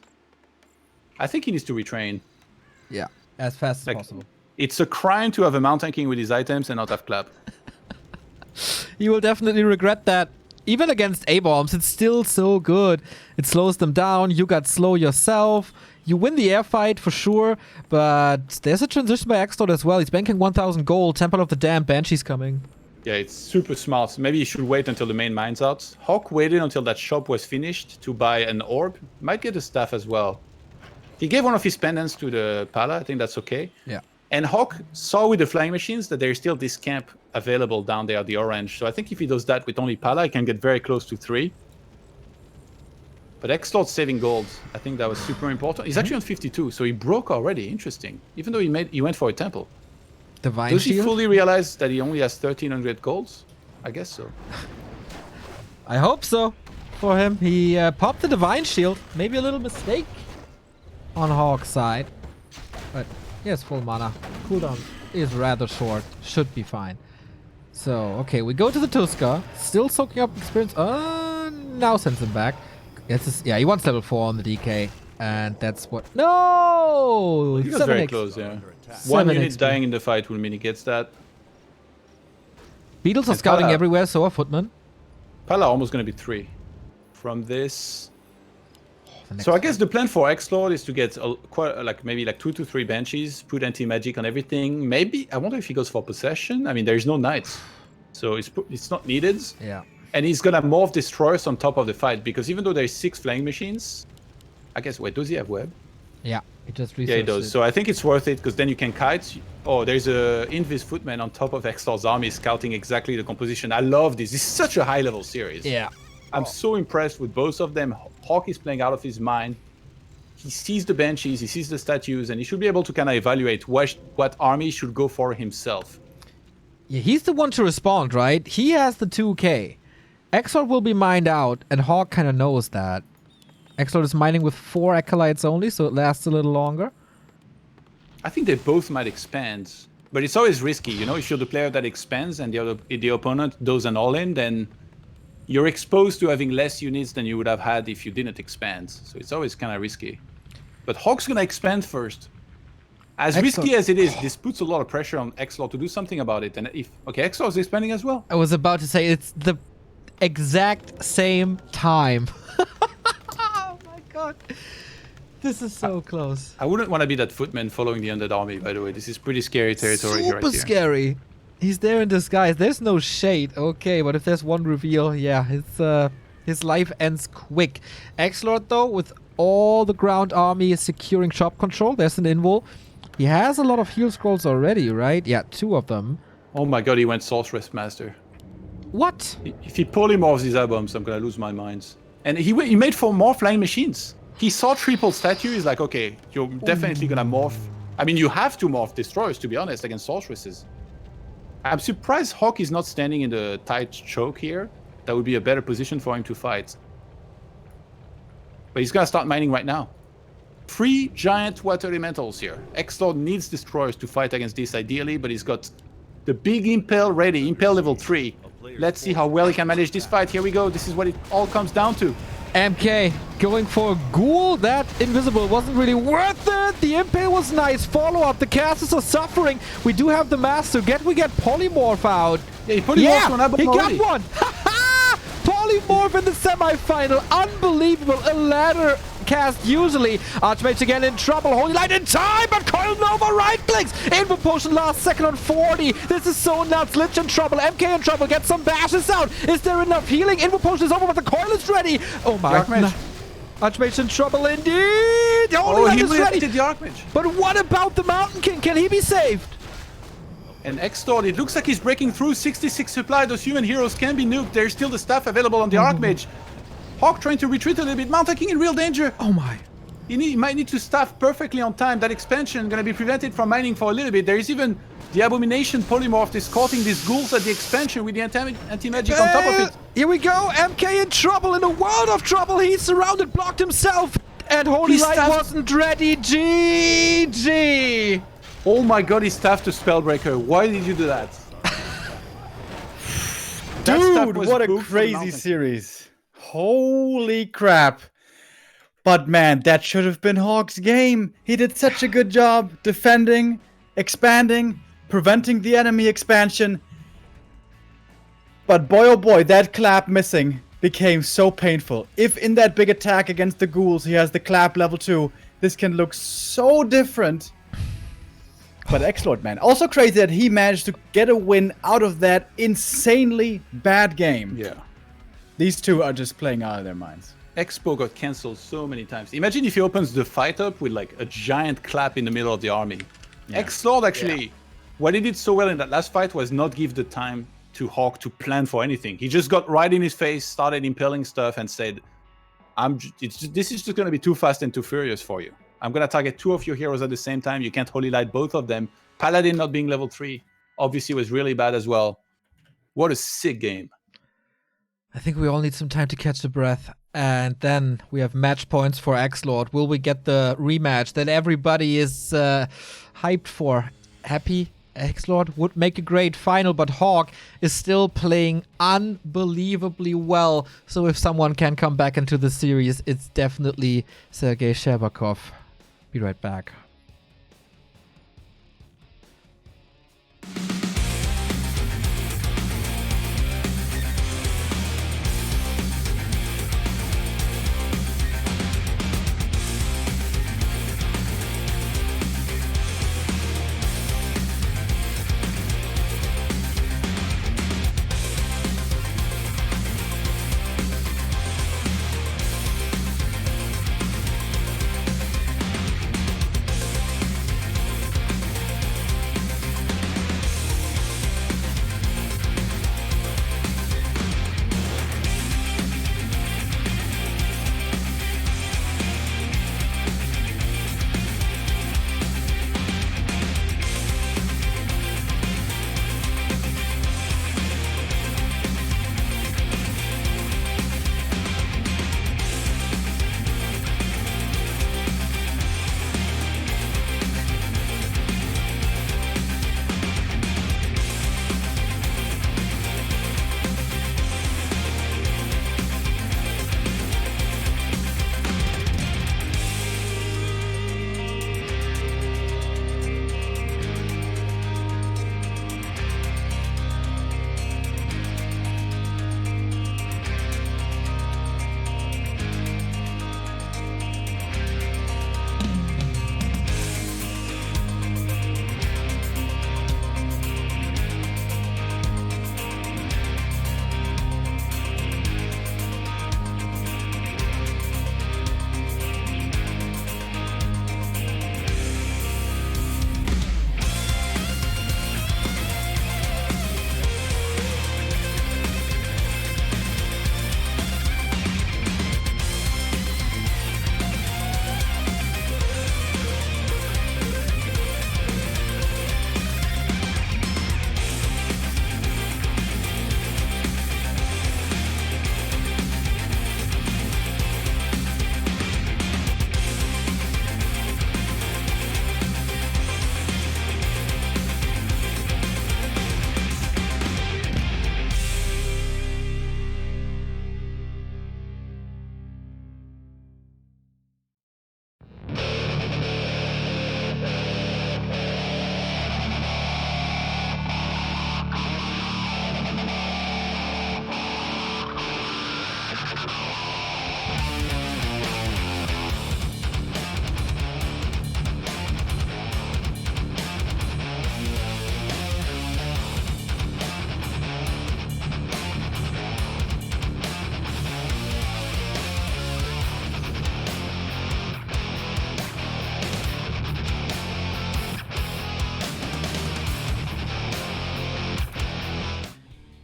I think he needs to retrain. Yeah, as fast as Like, possible. It's a crime to have a mount tanking with his items and not have clap. You will definitely regret that. Even against A-bombs, it's still so good. It slows them down. You got slow yourself. You win the air fight for sure, but there's a transition by XlorD as well. He's banking 1,000 gold. Temple of the Damned, Banshee's coming. Yeah, it's super smart. Maybe you should wait until the main mine's out. HawK waited until that shop was finished to buy an orb. Might get a staff as well. He gave one of his pendants to the Pala. I think that's okay. Yeah. And HawK saw with the flying machines that there's still this camp available down there, the orange. So I think if he does that with only Pala, he can get very close to 3. But XlorD's saving gold. I think that was super important. He's actually on 52, so he broke already. Interesting. Even though he went for a temple. Divine Does he Shield? fully realize that he only has 1,300 golds? I guess so. I hope so for him. He popped the Divine Shield. Maybe a little mistake on HawK's side. But he has full mana. Cooldown is rather short. Should be fine. So, okay, we go to the Tuska. Still soaking up experience. Now sends him back. Yeah, he wants level 4 on the DK. And that's what... No! He was very close, yeah. 1 unit dying in the fight will mean he gets that. Beetles are And scouting Pala. everywhere, so are Footmen. Pala almost going to be 3 from this. The So I next guess the plan for XlorD is to get maybe 2 to 3 Banshees, put anti-magic on everything. Maybe, I wonder if he goes for possession. I mean, there is no knights, so it's not needed. Yeah. And he's gonna morph destroyers on top of the fight, because even though there's 6 flying machines, I guess, wait, does he have web? Yeah, he just Yeah, he does. it. So I think it's worth it, because then you can kite. Oh, there's a Invis Footman on top of XlorD's army scouting exactly the composition. I love this. This is such a high-level series. Yeah. I'm so impressed with both of them. HawK is playing out of his mind. He sees the Banshees, he sees the statues, and he should be able to kind of evaluate what army should go for himself. Yeah, he's the one to respond, right? He has the 2k. XlorD will be mined out, and HawK kind of knows that. XlorD is mining with 4 acolytes only, so it lasts a little longer. I think they both might expand, but it's always risky, you know? If you're the player that expands and the opponent does an all-in, then you're exposed to having less units than you would have had if you didn't expand. So it's always kind of risky. But HawK's gonna expand first. As risky as it is, this puts a lot of pressure on XlorD to do something about it. And if XlorD is expanding as well. I was about to say, it's the exact same time. Oh my god. This is so close. I wouldn't want to be that footman following the undead army, by the way. This is pretty scary territory here, right Super here. scary. He's there in disguise. There's no shade. Okay, but if there's one reveal, yeah, his life ends quick. XlorD, though, with all the ground army is securing shop control. There's an invul. He has a lot of heal scrolls already, right? Yeah, 2 of them. Oh my god, he went Sorceress Master. What? If he polymorphs these albums, I'm gonna lose my mind. And he made for more flying machines. He saw triple statue, he's like, okay, you're definitely gonna morph. I mean, you have to morph destroyers, to be honest, against sorceresses. I'm surprised HawK is not standing in the tight choke here. That would be a better position for him to fight. But he's gonna start mining right now. 3 giant water elementals here. XlorD needs destroyers to fight against this ideally, but he's got the big Impel ready, Impel level 3. Let's see how well he can manage this fight. Here we go, this is what it all comes down to. MK going for a ghoul. That invisible wasn't really worth it. The impale was nice. Follow up. The casters are suffering. We do have the master. We get polymorph out. Yeah, he polymorphed one album he already. got one. Polymorph in the semi-final. Unbelievable. A ladder cast usually. Archmage again in trouble. Holy Light in time, but Coil Nova right clicks. Invo Potion last second on 40. This is so nuts. Lich in trouble. MK in trouble. Get some bashes out. Is there enough healing? Invo Potion is over, but the coil is ready. Oh my god. Archmage in trouble indeed. Holy Light is ready. The Archmage. But what about the Mountain King? Can he be saved? And XlorD, it looks like he's breaking through. 66 supply. Those human heroes can be nuked. There's still the stuff available on the Archmage. HawK trying to retreat a little bit. Mountain King in real danger. Oh my. He might need to staff perfectly on time. That expansion gonna be prevented from mining for a little bit. There is even the Abomination Polymorph escorting these ghouls at the expansion with the anti-magic on top of it. Here we go. MK in trouble, in a world of trouble. He's surrounded, blocked himself. And Holy He Light staffed- wasn't ready. GG. Oh my god, he staffed a Spellbreaker. Why did you do that? That stuff Dude, was what a booked for the crazy mountain. series. Holy crap. But man, that should have been HawK's game. He did such a good job defending, expanding, preventing the enemy expansion. But boy oh boy, that clap missing became so painful. If in that big attack against the ghouls he has the clap level 2, this can look so different. But XlorD, man. Also crazy that he managed to get a win out of that insanely bad game. Yeah. These two are just playing out of their minds. Expo got cancelled so many times. Imagine if he opens the fight up with like a giant clap in the middle of the army. Yeah. XlorD actually, what he did so well in that last fight was not give the time to HawK to plan for anything. He just got right in his face, started impaling stuff, and said, this is just going to be too fast and too furious for you. I'm going to target 2 of your heroes at the same time. You can't Holy Light both of them. Paladin not being level 3 obviously was really bad as well. What a sick game. I think we all need some time to catch the breath. And then we have match points for XlorD. Will we get the rematch that everybody is hyped for? Happy? XlorD would make a great final, but HawK is still playing unbelievably well. So if someone can come back into the series, it's definitely Sergei Sherbakov. Be right back.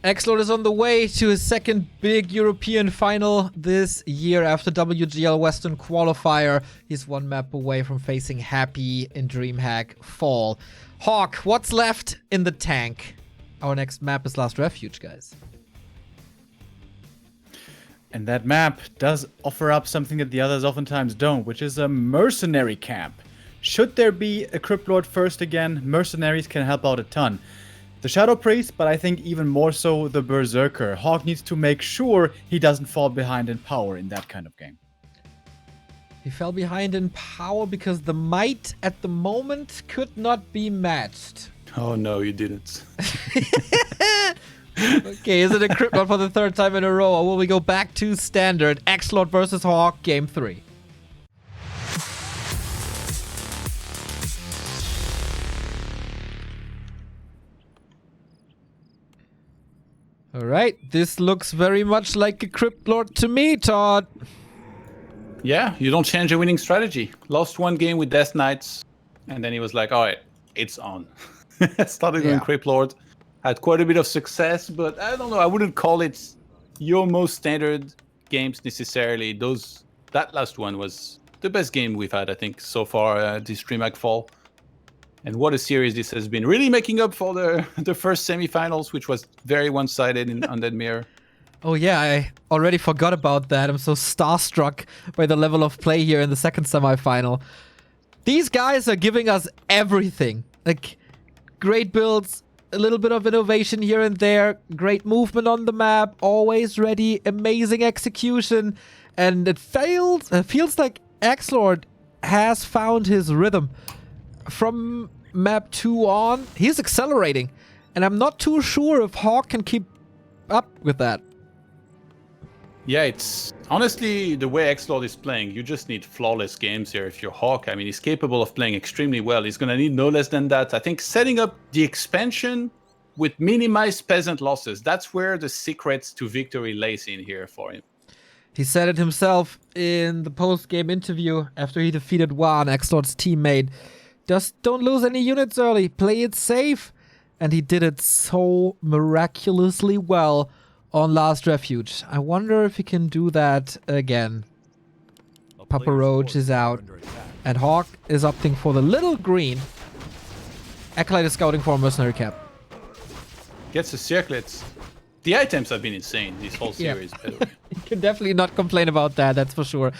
XlorD is on the way to his second big European final this year after WGL Western Qualifier. He's one map away from facing Happy in DreamHack Fall. HawK, what's left in the tank? Our next map is Last Refuge, guys. And that map does offer up something that the others oftentimes don't, which is a mercenary camp. Should there be a Crypt Lord first again, mercenaries can help out a ton. the Shadow Priest, but I think even more so the Berserker. HawK needs to make sure he doesn't fall behind in power in that kind of game. He fell behind in power because the might at the moment could not be matched. Oh no, you didn't. Okay, is it a crit run for the third time in a row, or will we go back to standard? XlorD versus HawK, game 3. Alright, this looks very much like a Crypt Lord to me, Todd. Yeah, you don't change a winning strategy. Lost one game with Death Knights, and then he was like, all right, it's on. Started going Crypt Lord. Had quite a bit of success, but I don't know. I wouldn't call it your most standard games necessarily. That last one was the best game we've had, I think, so far this DreamHack fall. And what a series this has been. Really making up for the first semifinals, which was very one-sided in Undead Mirror. Oh yeah, I already forgot about that. I'm so starstruck by the level of play here in the second semifinal. These guys are giving us everything. Like, great builds, a little bit of innovation here and there, great movement on the map, always ready, amazing execution. And it feels like XlorD has found his rhythm. From map 2 on, he's accelerating. And I'm not too sure if HawK can keep up with that. Yeah, it's honestly the way XlorD is playing. You just need flawless games here if you're HawK. I mean, he's capable of playing extremely well. He's going to need no less than that. I think setting up the expansion with minimized peasant losses, that's where the secrets to victory lays in here for him. He said it himself in the post-game interview after he defeated Juan, XlorD's teammate. Just don't lose any units early. Play it safe. And he did it so miraculously well on Last Refuge. I wonder if he can do that again. Papa Roach is out. And HawK is opting for the little green. Acolyte is scouting for a mercenary cap. Gets the circlets. The items have been insane this whole series, by the way. You can definitely not complain about that, that's for sure.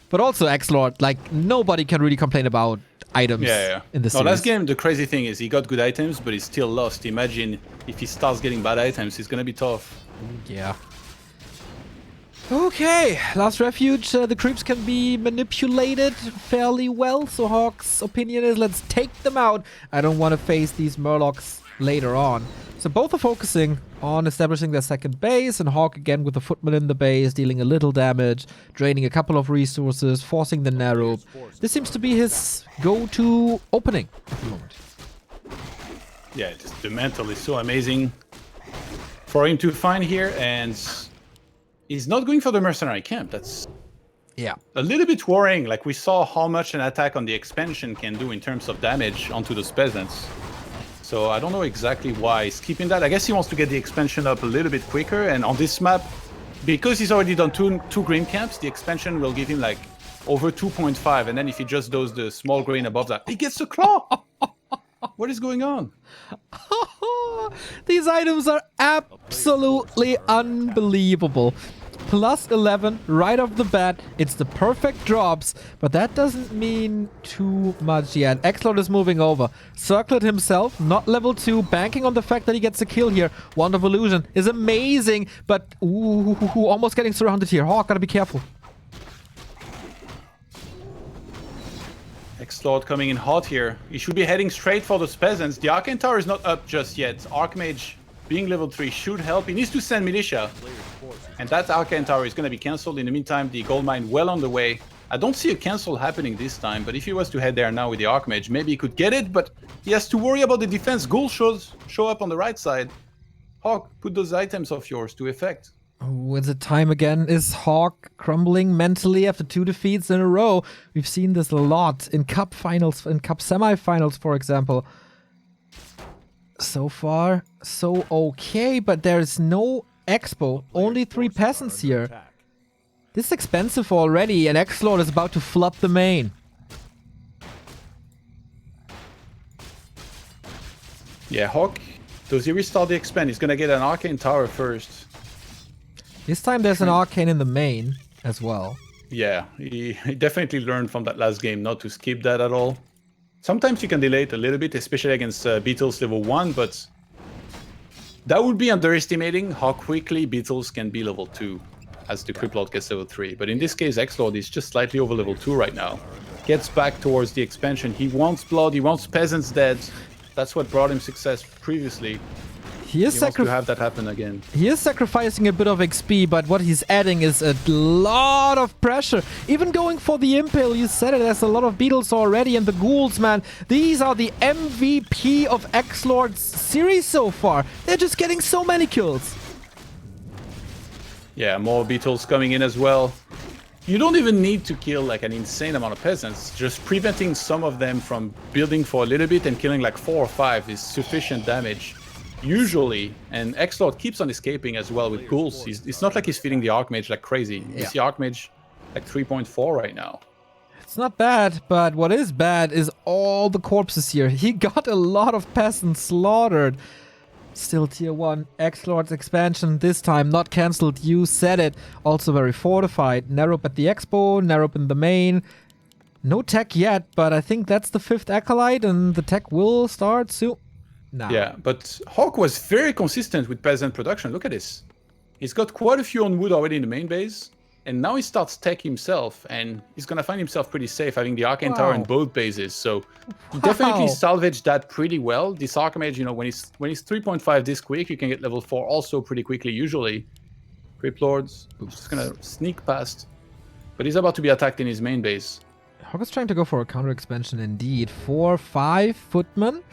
But also XlorD, like, nobody can really complain about items in the series. Last game, the crazy thing is he got good items, but he's still lost. Imagine if he starts getting bad items, it's going to be tough. Yeah. Okay, Last Refuge, the creeps can be manipulated fairly well, so HawK's opinion is let's take them out. I don't want to face these Murlocs later on. So both are focusing on establishing their second base, and HawK again with the footman in the base, dealing a little damage, draining a couple of resources, forcing the narrow. This seems to be his go-to opening at the moment. Yeah, the mantle is so amazing for him to find here, and he's not going for the mercenary camp. That's a little bit worrying. Like, we saw how much an attack on the expansion can do in terms of damage onto those peasants. So I don't know exactly why he's keeping that. I guess he wants to get the expansion up a little bit quicker, and on this map, because he's already done two green camps, the expansion will give him like over 2.5, and then if he just does the small green above that, he gets the claw! What is going on? These items are absolutely unbelievable. Plus 11 right off the bat. It's the perfect drops, but that doesn't mean too much yet. XlorD is moving over. Circlet himself, not level 2, banking on the fact that he gets a kill here. Wand of Illusion is amazing, but almost getting surrounded here. HawK, gotta be careful. XlorD coming in hot here. He should be heading straight for those peasants. The Arcane Tower is not up just yet. Archmage being level 3 should help. He needs to send Militia. And that Arcane Tower is going to be cancelled. In the meantime, the gold mine well on the way. I don't see a cancel happening this time, but if he was to head there now with the Archmage, maybe he could get it, but he has to worry about the defense. Ghoul show up on the right side. HawK, put those items of yours to effect. Oh, is it time again? Is HawK crumbling mentally after 2 defeats in a row? We've seen this a lot in cup finals, in cup semifinals, for example. So far, so okay, but there's no expo. Only 3 peasants here. This is expensive already, and XlorD is about to flood the main. Yeah, HawK, does he restart the expand? He's going to get an Arcane Tower first. This time there's an Arcane in the main as well. Yeah, he definitely learned from that last game not to skip that at all. Sometimes you can delay it a little bit, especially against Beetles level 1, but That would be underestimating how quickly Beetles can be level 2 as the Cryptlord gets level 3. But in this case, XlorD is just slightly over level 2 right now. Gets back towards the expansion. He wants blood, he wants peasants dead. That's what brought him success previously. He is wants to have that happen again. He is sacrificing a bit of XP, but what he's adding is a lot of pressure. Even going for the Impale, you said it, there's a lot of Beetles already, and the Ghouls, man. These are the MVP of XlorD's series so far. They're just getting so many kills. Yeah, more Beetles coming in as well. You don't even need to kill like an insane amount of peasants. Just preventing some of them from building for a little bit and killing like 4 or 5 is sufficient damage. Usually, and XlorD keeps on escaping as well with ghouls. It's not like he's feeding the Archmage like crazy. You see Archmage like 3.4 right now. It's not bad, but what is bad is all the corpses here. He got a lot of peasants slaughtered. Still tier 1. XlorD's expansion this time not cancelled. You said it. Also very fortified. Narrow at the expo, narrow in the main. No tech yet, but I think that's the 5th Acolyte and the tech will start soon. No. Yeah, but HawK was very consistent with peasant production. Look at this. He's got quite a few on wood already in the main base, and now he starts tech himself, and he's gonna find himself pretty safe having the Arcane Tower in both bases. So he definitely salvaged that pretty well. This Archmage, you know, when he's 3.5 this quick, you can get level 4 also pretty quickly usually. Cryptlords, just gonna sneak past, but he's about to be attacked in his main base. HawK is trying to go for a counter expansion indeed. 4-5 footmen.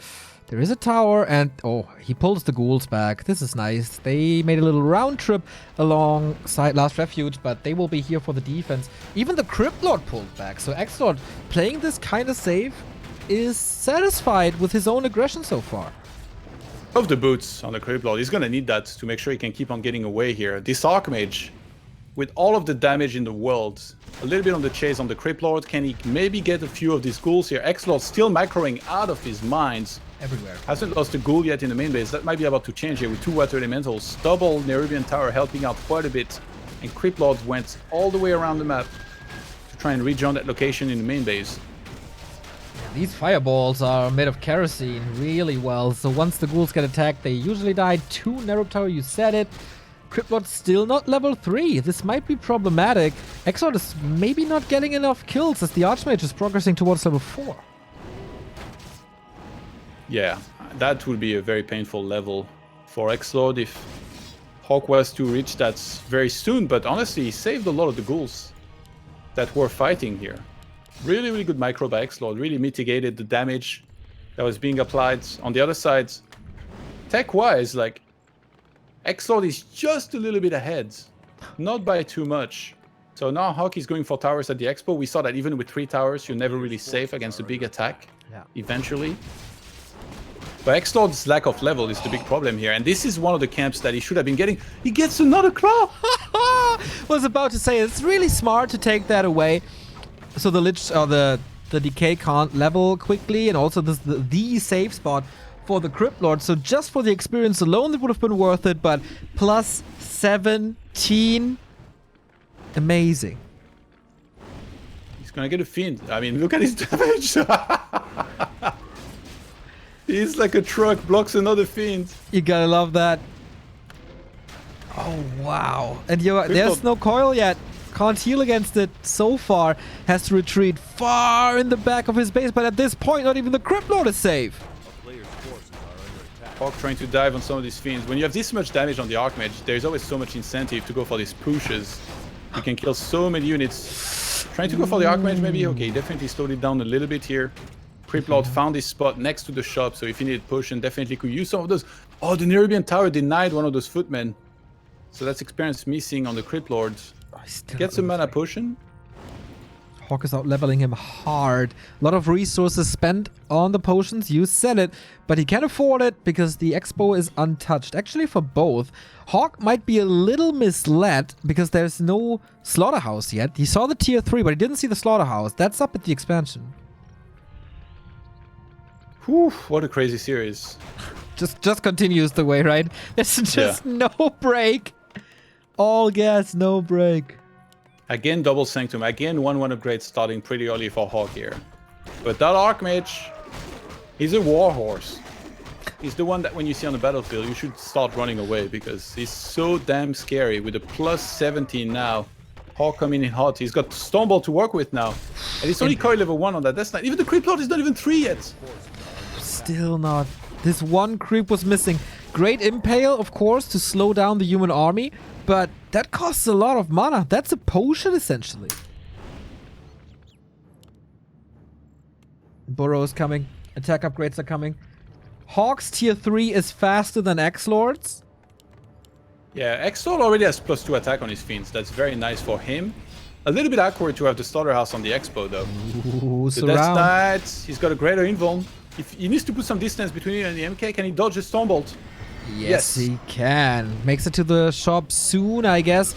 There is a tower, and oh, he pulls the ghouls back. This is nice. They made a little round trip alongside Last Refuge, but they will be here for the defense. Even the Cryptlord pulled back, so XlorD playing this kind of safe is satisfied with his own aggression so far. Of the boots on the Cryptlord, he's gonna need that to make sure he can keep on getting away here. This Archmage, with all of the damage in the world, a little bit on the chase on the Cryptlord, can he maybe get a few of these ghouls here? XlorD still macroing out of his mind. Everywhere. Hasn't lost a ghoul yet in the main base. That might be about to change here with 2 water elementals. Double Nerubian Tower helping out quite a bit. And Cryptlord went all the way around the map to try and rejoin that location in the main base. These fireballs are made of kerosene really well, so once the ghouls get attacked, they usually die. 2 Nerub Tower, you said it. Cryptlord still not level 3. This might be problematic. XlorD is maybe not getting enough kills as the Archmage is progressing towards level 4. Yeah, that would be a very painful level for XlorD if HawK was to reach that very soon, but honestly, he saved a lot of the ghouls that were fighting here. Really, really good micro by XlorD, really mitigated the damage that was being applied. On the other side, tech-wise, like, XlorD is just a little bit ahead, not by too much. So now HawK is going for towers at the expo. We saw that even with 3 towers, you're never really safe against a big attack, eventually. But XlorD's lack of level is the big problem here, and this is one of the camps that he should have been getting. He gets another claw! Was about to say, it's really smart to take that away. So the Lich, or the Decay can't level quickly, and also this is the safe spot for the Cryptlord. So just for the experience alone, it would have been worth it, but plus 17. Amazing. He's gonna get a Fiend. I mean, look at his damage! He's like a truck, blocks another Fiend. You gotta love that. Oh, wow. And there's no coil yet. Can't heal against it so far. Has to retreat far in the back of his base, but at this point, not even the Cryptlord is safe. HawK trying to dive on some of these Fiends. When you have this much damage on the Archmage, there's always so much incentive to go for these pushes. You can kill so many units. Trying to go for the Archmage maybe? Okay, definitely slowed it down a little bit here. Cryptlord found his spot next to the shop, so if he needed push, and definitely could use some of those. Oh, the Nerubian Tower denied one of those footmen. So that's experience missing on the Cryptlord. Gets a mana potion. HawK is out leveling him hard. A lot of resources spent on the potions, you said it, but he can't afford it because the expo is untouched. Actually, for both, HawK might be a little misled because there's no slaughterhouse yet. He saw the tier 3, but he didn't see the slaughterhouse. That's up at the expansion. Whew, what a crazy series. Just continues the way, right? There's just no break. All gas, no break. Again, double Sanctum. Again, 1-1 upgrade starting pretty early for HawK here. But that Archmage, he's a warhorse. is the one that when you see on the battlefield, you should start running away because he's so damn scary with a plus 17 now. HawK coming in hot. He's got Stoneball to work with now. And it's only coil level 1 on that Death Knight. Even the creep lord is not even 3 yet. Still not. This one creep was missing. Great Impale, of course, to slow down the human army. But that costs a lot of mana. That's a potion, essentially. Burrow is coming. Attack upgrades are coming. HawK's tier 3 is faster than XlorD's. Yeah, XlorD already has plus 2 attack on his Fiends. That's very nice for him. A little bit awkward to have the Slaughterhouse on the Expo, though. Ooh, the Death Knight, he's got a greater invuln. If he needs to put some distance between him and the MK, can he dodge the Stormbolt? Yes, he can. Makes it to the shop soon, I guess.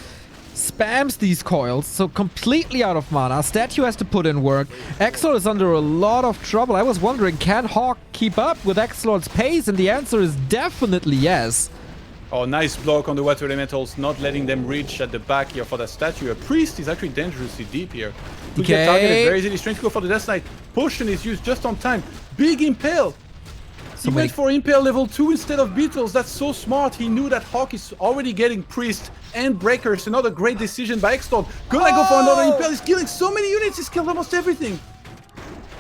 Spams these coils, so completely out of mana. Statue has to put in work. XlorD is under a lot of trouble. I was wondering, can HawK keep up with XlorD's pace? And the answer is definitely yes. Oh, nice block on the Water Elementals, not letting them reach at the back here for that statue. A Priest is actually dangerously deep here. To get targeted very easily. Strength to go for the Death Knight. Potion is used just on time. Big Impale. He went for Impale level 2 instead of Beetles. That's so smart. He knew that HawK is already getting Priest and Breakers. Another great decision by XlorD. Gonna go for another Impale. He's killing so many units. He's killed almost everything.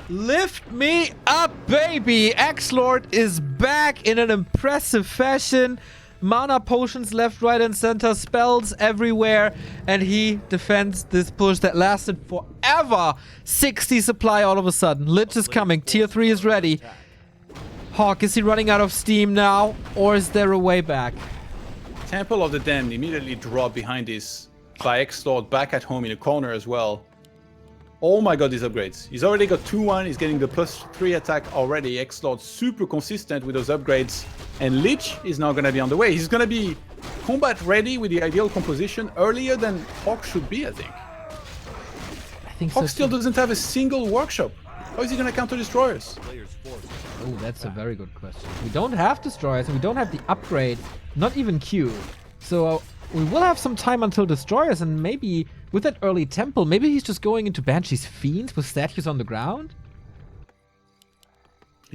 Lift me up, baby. XlorD is back in an impressive fashion. Mana potions left, right, and center. Spells everywhere. And he defends this push that lasted forever. 60 supply all of a sudden. Lich is coming. Tier 3 is ready. HawK, is he running out of steam now? Or is there a way back? Temple of the Damned immediately dropped behind this by XlorD back at home in a corner as well. Oh my god, these upgrades. He's already got 2-1. He's getting the plus 3 attack already. XlorD super consistent with those upgrades. And Lich is now going to be on the way. He's going to be combat ready with the ideal composition earlier than HawK should be, I think. HawK still doesn't have a single workshop. How is he going to counter destroyers? Oh, that's a very good question. We don't have destroyers and we don't have the upgrade. Not even Q. So we will have some time until destroyers, and maybe with that early temple, maybe he's just going into Banshee's Fiends with statues on the ground?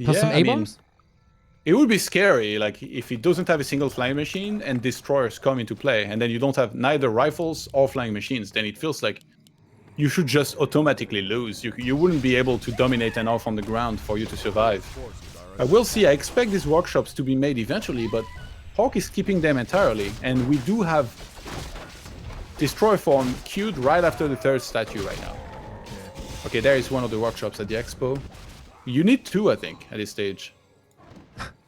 Plus some A-bombs? It would be scary, like, if he doesn't have a single flying machine and destroyers come into play, and then you don't have neither rifles or flying machines, then it feels like you should just automatically lose. You wouldn't be able to dominate enough on the ground for you to survive. I will see, I expect these workshops to be made eventually, but HawK is keeping them entirely, and we do have Destroy form queued right after the 3rd statue right now. Okay, there is one of the workshops at the Expo. You need 2, I think, at this stage.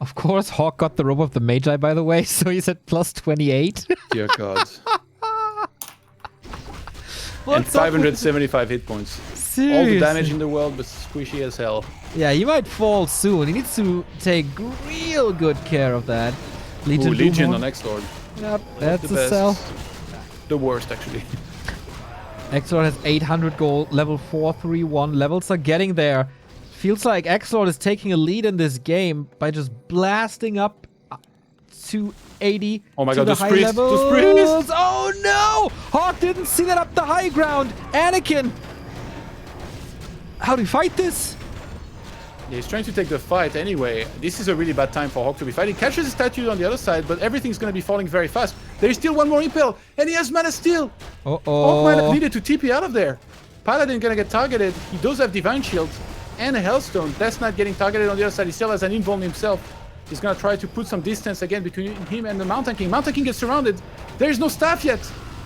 Of course, HawK got the Robe of the Magi, by the way, so he's at plus 28. Dear God. And 575 hit points. Seriously? All the damage in the world, but squishy as hell. Yeah, he might fall soon. He needs to take real good care of that. Legion on XlorD. Yep, that's a sell. The worst, actually. XlorD has 800 gold, level 431. Levels are getting there. Feels like XlorD is taking a lead in this game by just blasting up to 80. Oh my to god, the those high priests! levels. Those priests! Oh no! HawK didn't see that up the high ground. Anakin! How do you fight this? Yeah, he's trying to take the fight anyway. This is a really bad time for HawK to be fighting. Catches a statue on the other side, but everything's going to be falling very fast. There is still one more Impale, and he has mana steal. HawK might have needed to TP out of there. Paladin going to get targeted. He does have Divine Shield and a Hellstone. Death Knight getting targeted on the other side. He still has an invuln himself. He's going to try to put some distance again between him and the Mountain King. Mountain King gets surrounded. There is no staff yet.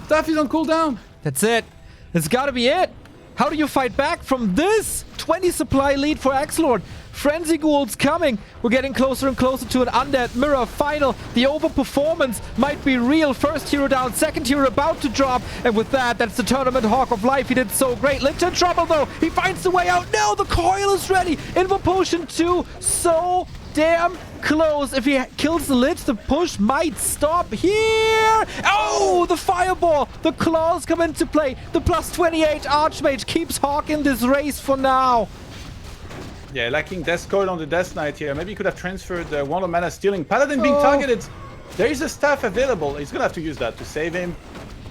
Staff is on cooldown. That's it. That's got to be it. How do you fight back from this 20 supply lead for XlorD? Frenzy Ghoul's coming. We're getting closer and closer to an Undead Mirror final. The overperformance might be real. First hero down, second hero about to drop. And with that, that's the Tournament HawK of Life. He did so great. Lich in trouble though. He finds the way out. No, the coil is ready. Invo Potion 2. So damn close. If he kills the Lich, the push might stop here. Oh, the fireball. The claws come into play. The plus 28 Archmage keeps HawK in this race for now. Yeah, lacking Death Coil on the Death Knight here. Maybe he could have transferred one of mana stealing. Paladin being targeted. There is a staff available. He's going to have to use that to save him.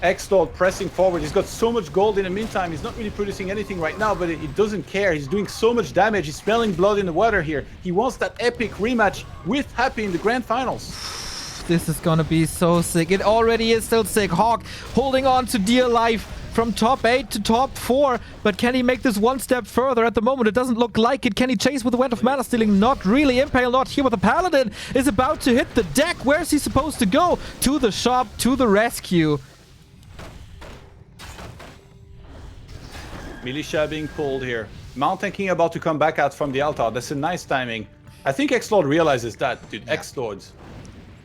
XlorD pressing forward. He's got so much gold in the meantime. He's not really producing anything right now, but he doesn't care. He's doing so much damage. He's smelling blood in the water here. He wants that epic rematch with Happy in the grand finals. This is gonna be so sick. It already is still sick. HawK holding on to dear life from top 8 to top 4. But can he make this one step further? At the moment, it doesn't look like it. Can he chase with the Wind of Mana Stealing? Not really. Impale not here, but the Paladin is about to hit the deck. Where's he supposed to go? To the shop, to the rescue. Militia being pulled here. Mountain King about to come back out from the altar. That's a nice timing. I think XlorD realizes that, dude. Yeah. XlorD.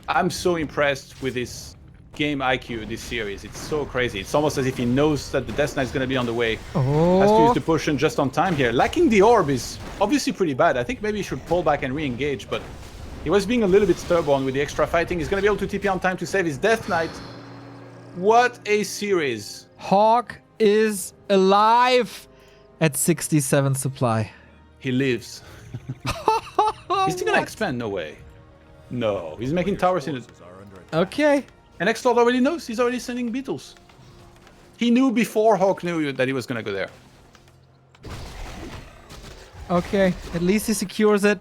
I'm so impressed with his game IQ this series. It's so crazy. It's almost as if he knows that the Death Knight is going to be on the way. Oh. Has to use the potion just on time here. Lacking the orb is obviously pretty bad. I think maybe he should pull back and re-engage, but he was being a little bit stubborn with the extra fighting. He's going to be able to TP on time to save his Death Knight. What a series. HawK is alive at 67 supply. He lives. Is he gonna expand? No way. No, he's making towers in it. Okay. And XlorD already knows. He's already sending beetles. He knew before HawK knew that he was gonna go there. Okay, at least he secures it.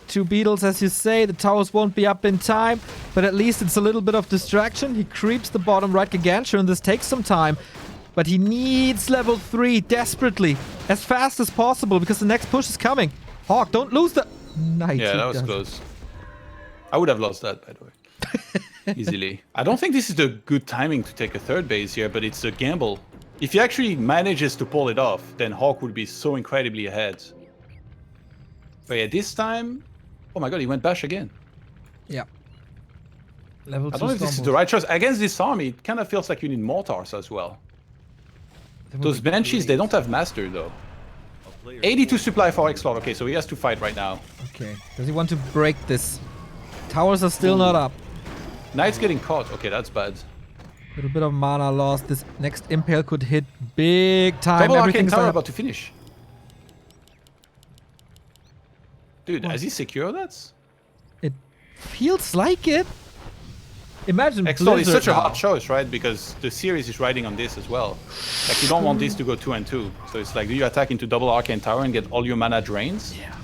2 beetles, as you say. The towers won't be up in time, but at least it's a little bit of distraction. He creeps the bottom right Gargantua, and this takes some time. But he needs level 3 desperately, as fast as possible, because the next push is coming. HawK, don't lose the... Nice. Yeah, that was close. I would have lost that, by the way. Easily. I don't think this is the good timing to take a 3rd base here, but it's a gamble. If he actually manages to pull it off, then HawK would be so incredibly ahead. But yeah, this time... Oh my god, he went bash again. Yeah. Level 2 I don't know if this is the right choice. Against this army, it kind of feels like you need mortars as well. Those Banshees, they don't have Master, though. 82 supply for XlorD. Okay, so he has to fight right now. Okay. Does he want to break this? Towers are still not up. Knight's getting caught. Okay, that's bad. Little bit of mana loss. This next Impale could hit big time. Double Arcane Everything's Tower about to finish. Dude, What? has he secured that? It feels like it. Imagine XlorD is such a now. hard choice, right? Because the series is riding on this as well. Like, you don't want this to go 2 and 2. So it's like, do you attack into double Arcane Tower and get all your mana drains? Yeah.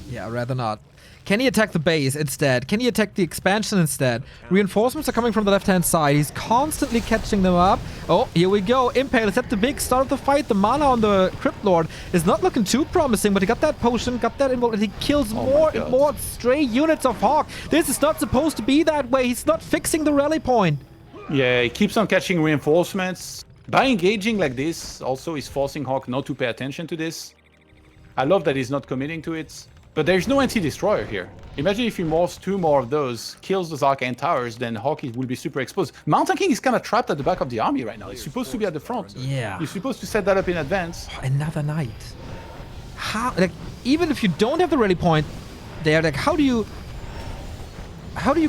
Yeah, rather not. Can he attack the base instead? Can he attack the expansion instead? Reinforcements are coming from the left-hand side. He's constantly catching them up. Oh, here we go. Impale is at the big start of the fight. The mana on the Cryptlord is not looking too promising, but he got that potion, got that involved, and he kills more and more stray units of HawK. This is not supposed to be that way. He's not fixing the rally point. Yeah, he keeps on catching reinforcements. By engaging like this, also he's forcing HawK not to pay attention to this. I love that he's not committing to it. But there's no anti-destroyer here. Imagine if he morphs 2 more of those, kills those Arcane Towers, then HawK will be super exposed. Mountain King is kind of trapped at the back of the army right now. He's supposed to be at the front. Yeah. You're supposed to set that up in advance. Oh, another knight. How? Like, even if you don't have the rally point there, like, how do you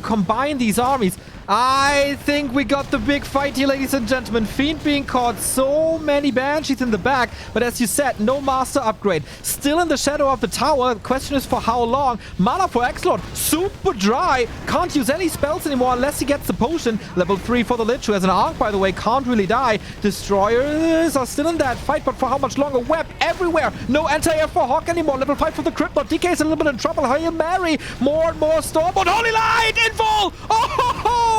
combine these armies? I think we got the big fight here, ladies and gentlemen. Fiend being caught, so many Banshees in the back, but as you said, no master upgrade. Still in the shadow of the tower. The question is for how long? Mana for XlorD, super dry. Can't use any spells anymore unless he gets the potion. Level 3 for the Lich, who has an arc, by the way, can't really die. Destroyers are still in that fight, but for how much longer? Web everywhere. No anti-air for HawK anymore. Level 5 for the Cryptlord. DK is a little bit in trouble. Hail Mary. More and more Stormbolt. Holy Light! Infall! Oh!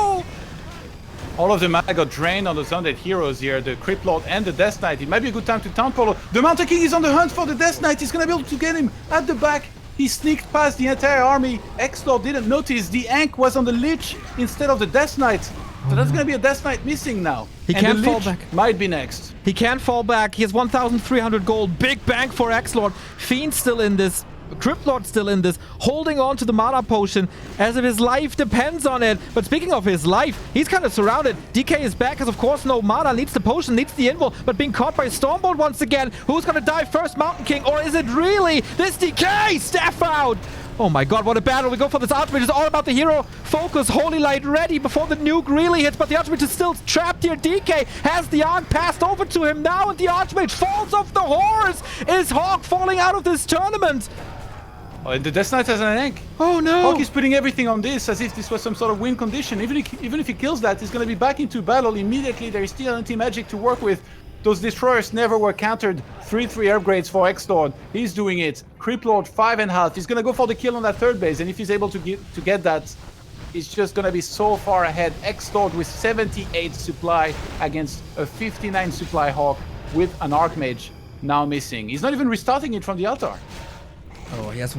All of the mana got drained on those undead heroes here, the Cryptlord and the Death Knight. It might be a good time to Town Polo. The Mountain King is on the hunt for the Death Knight. He's going to be able to get him at the back. He sneaked past the entire army. XlorD didn't notice the Ankh was on the Lich instead of the Death Knight. So that's going to be a Death Knight missing now. He can't fall back. Might be next. He can't fall back. He has 1,300 gold. Big bank for XlorD. Fiend still in this. Cryptlord still in this, holding on to the mana potion as if his life depends on it. But speaking of his life, he's kind of surrounded. DK is back, has of course no mana, needs the potion, needs the invul, but being caught by Stormbolt once again. Who's gonna die first, Mountain King, or is it really this DK? Staff out! Oh my god, what a battle. We go for this Archmage. It's all about the hero focus. Holy Light ready before the nuke really hits, but the Archmage is still trapped here. DK has the Arc passed over to him now, and the Archmage falls off the horse. Is HawK falling out of this tournament? Oh, and the Death Knight has an egg. Oh no! HawK is putting everything on this as if this was some sort of win condition. Even if he kills that, he's going to be back into battle immediately. There is still anti-magic to work with. Those destroyers never were countered. 3/3 upgrades for XlorD. He's doing it. Creep Lord 5.5. He's going to go for the kill on that third base, and if he's able to get that, he's just going to be so far ahead. XlorD with 78 supply against a 59 supply HawK with an Archmage now missing. He's not even restarting it from the altar. Oh, he has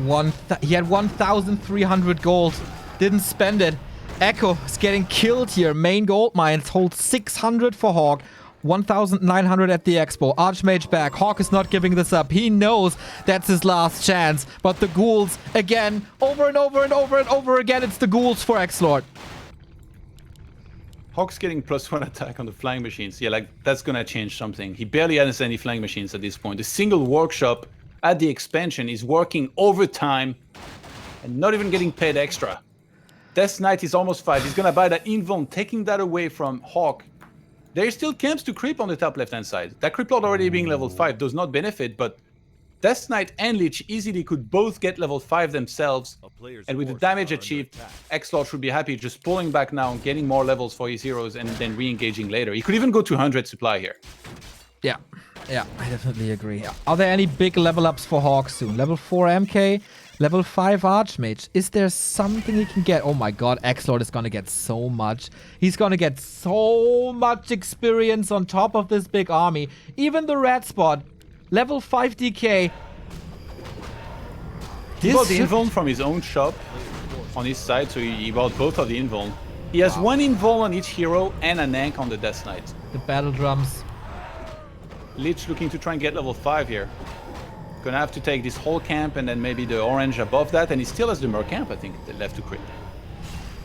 he had 1,300 gold. Didn't spend it. Echo is getting killed here. Main gold mines hold 600 for HawK. 1,900 at the expo. Archmage back. HawK is not giving this up. He knows that's his last chance. But the ghouls, again, over and over and over and over again, it's the ghouls for XlorD. HawK's getting +1 attack on the flying machines. Yeah, like, that's gonna change something. He barely has any flying machines at this point. The single workshop at the expansion is working overtime and not even getting paid extra. Death Knight is almost 5. He's gonna buy that invuln, taking that away from HawK. There are still camps to creep on the top left-hand side. That Creep Lord already being level 5 does not benefit, but Death Knight and Lich easily could both get level 5 themselves. And with the damage achieved, XlorD should be happy just pulling back now, getting more levels for his heroes, and then re-engaging later. He could even go to 100 supply here. Yeah, I definitely agree. Are there any big level ups for HawK soon? Level 4 MK, level 5 Archmage. Is there something he can get? Oh my god, XlorD is gonna get so much. He's gonna get so much experience on top of this big army. Even the red spot, level 5 DK. He bought the invuln from his own shop on his side, so he bought both of the invuln. He has one invuln on each hero and an Ankh on the Death Knight. The battle drums. Lich looking to try and get level 5 here. Gonna have to take this whole camp and then maybe the orange above that, and he still has the Mer camp, I think, left to crit.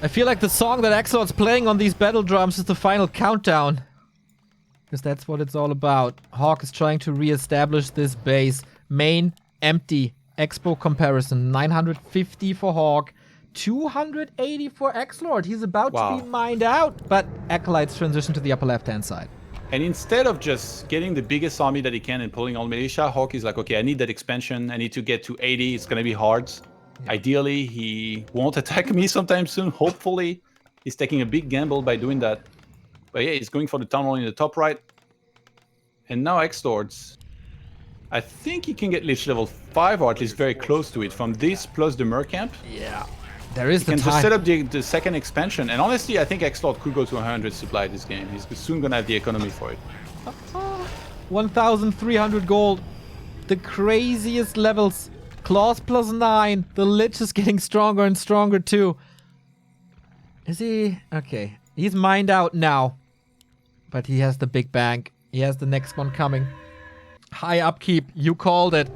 I feel like the song that XlorD's playing on these battle drums is the final countdown. Because that's what it's all about. HawK is trying to re-establish this base. Main, empty. Expo comparison, 950 for HawK. 280 for XlorD. He's about to be mined out, but Acolytes transition to the upper left-hand side. And instead of just getting the biggest army that he can and pulling all militia, HawK is like, okay, I need that expansion. I need to get to 80. It's going to be hard. Yeah. Ideally, he won't attack me sometime soon. Hopefully, he's taking a big gamble by doing that. But yeah, he's going for the town hall in the top right. And now XlorD's. I think he can get Lich level 5, or at least very close to it, from this plus the Mer camp. Yeah. There is he can just set up the second expansion, and honestly, I think XlorD could go to 100 supply this game. He's soon gonna have the economy for it. 1,300 gold. The craziest levels. Claws +9. The Lich is getting stronger and stronger too. Is he? Okay. He's mined out now. But he has the big bank. He has the next one coming. High upkeep. You called it.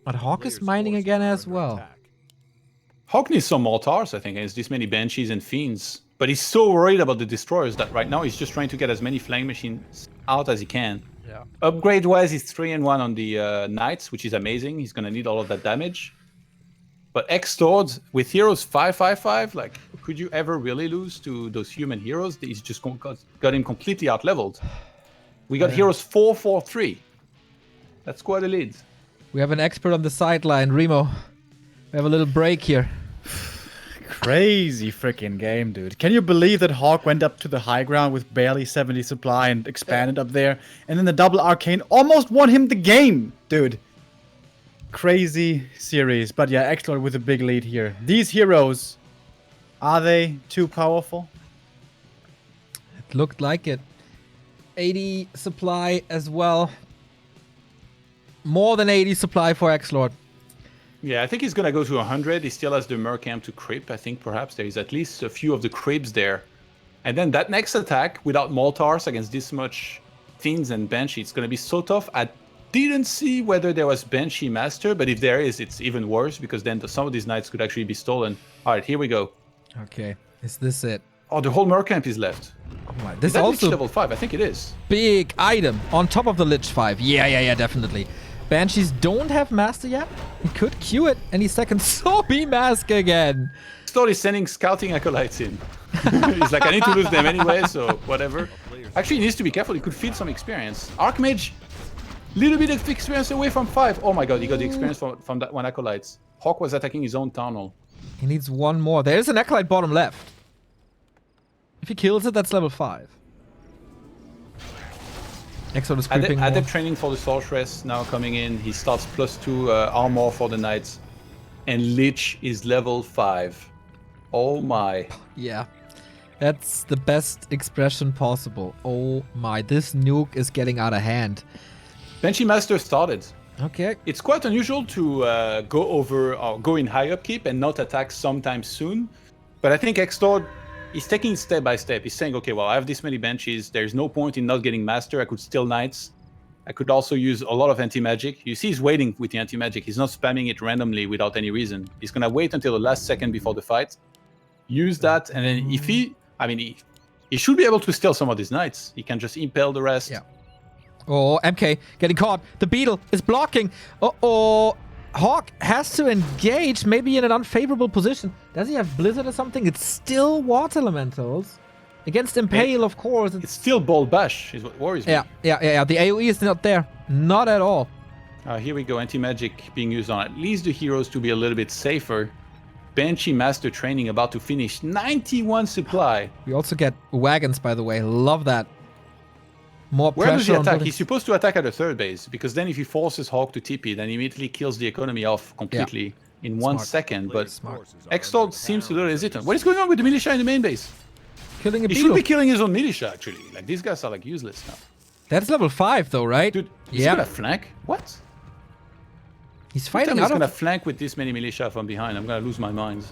But HawK is mining again as well. HawK needs some mortars, I think. He has this many Banshees and Fiends. But he's so worried about the Destroyers that right now he's just trying to get as many Flying Machines out as he can. Yeah. Upgrade-wise, he's 3-1 on the Knights, which is amazing. He's going to need all of that damage. But XlorD, with heroes 5-5-5, like, could you ever really lose to those human heroes? He's just got him completely out-leveled. We got heroes 4-4-3. That's quite a lead. We have an expert on the sideline, Remo. We have a little break here. Crazy freaking game, dude. Can you believe that HawK went up to the high ground with barely 70 supply and expanded up there? And then the double arcane almost won him the game, dude. Crazy series. But yeah, XlorD with a big lead here. These heroes, are they too powerful? It looked like it. 80 supply as well. More than 80 supply for XlorD. Yeah, I think he's going to go to 100. He still has the Mer camp to creep. I think perhaps there is at least a few of the creeps there. And then that next attack without mortars against this much Fiends and Banshee, it's going to be so tough. I didn't see whether there was Banshee Master, but if there is, it's even worse because then some of these Knights could actually be stolen. All right, here we go. Okay, is this it? Oh, the whole Mer camp is left. Oh my, this is also Lich level 5. I think it is. Big item on top of the Lich 5. Yeah, definitely. Banshees don't have Master yet. He could Q it any second. So be Mask again. XlorD is sending scouting acolytes in. He's like, I need to lose them anyway, so whatever. Actually, he needs to be careful. He could feed some experience. Archmage Little bit of experience away from 5. Oh my god, he got the experience from that one Acolytes. HawK was attacking his own town hall. He needs one more. There's an Acolyte bottom left. If he kills it, that's level 5. XlorD is creeping more. Adept training for the Sorceress now coming in. He starts +2 armor for the Knights. And Lich is level 5. Oh my. Yeah. That's the best expression possible. Oh my, this nuke is getting out of hand. Banshee Master started. Okay. It's quite unusual to go in high upkeep and not attack sometime soon. But I think XlorD is taking it step by step. He's saying, okay, well, I have this many Banshees. There's no point in not getting Master. I could steal Knights. I could also use a lot of anti-magic. You see he's waiting with the anti-magic. He's not spamming it randomly without any reason. He's going to wait until the last second before the fight. Use that, and then if he should be able to steal some of these Knights. He can just impale the rest. Yeah. Oh, MK getting caught. The Beetle is blocking. Uh-oh. HawK has to engage, maybe in an unfavorable position. Does he have Blizzard or something? It's still Water Elementals. Against Impale, of course. It's still Ball Bash, is what worries me. Yeah. The AoE is not there. Not at all. Here we go. Anti-magic being used on at least the heroes to be a little bit safer. Banshee Master training about to finish. 91 supply. We also get wagons, by the way. Love that. More Where does he pressure on attack? buildings. He's supposed to attack at the third base, because then if he forces HawK to TP, then he immediately kills the economy off completely in 1 second. But XlorD seems a little hesitant. What is going on with the militia in the main base? Killing a He Beetle. should be killing his own militia, actually. Like, these guys are, like, useless now. That's level 5, though, right? Dude, he's gonna flank? What? He's fighting He's out gonna of... flank with this many militia from behind. I'm gonna lose my mind.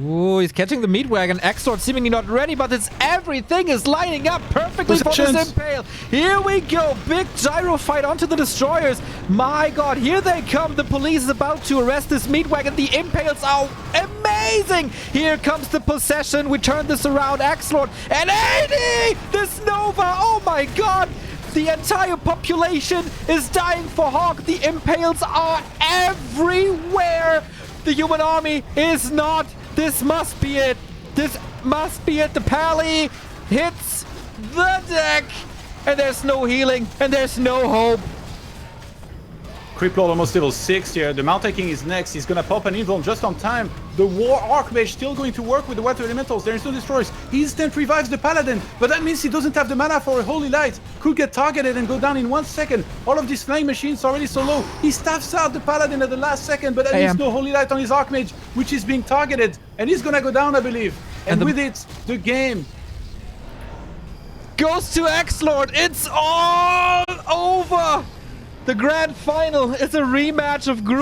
Ooh, he's catching the meat wagon. XlorD seemingly not ready, but it's everything is lining up perfectly for this Impale. Here we go. Big gyro fight onto the destroyers. My god, here they come. The police is about to arrest this meat wagon. The Impales are amazing. Here comes the possession. We turn this around. XlorD and 80! This Nova. Oh my god. The entire population is dying for HawK. The Impales are everywhere. The human army is not. This must be it. This must be it. The Pally hits the deck. And there's no healing. And there's no hope. Creep Lord almost level 6 here. The Mountain King is next. He's gonna pop an invuln just on time. The War Archmage still going to work with the Water Elementals. There is no destroys. He instant revives the Paladin, but that means he doesn't have the mana for a Holy Light. Could get targeted and go down in 1 second. All of these flying machines are already so low. He staffs out the Paladin at the last second, but that means no Holy Light on his Archmage, which is being targeted. And he's gonna go down, I believe. And with it, the game goes to XlorD. It's all over. The grand final is a rematch of Group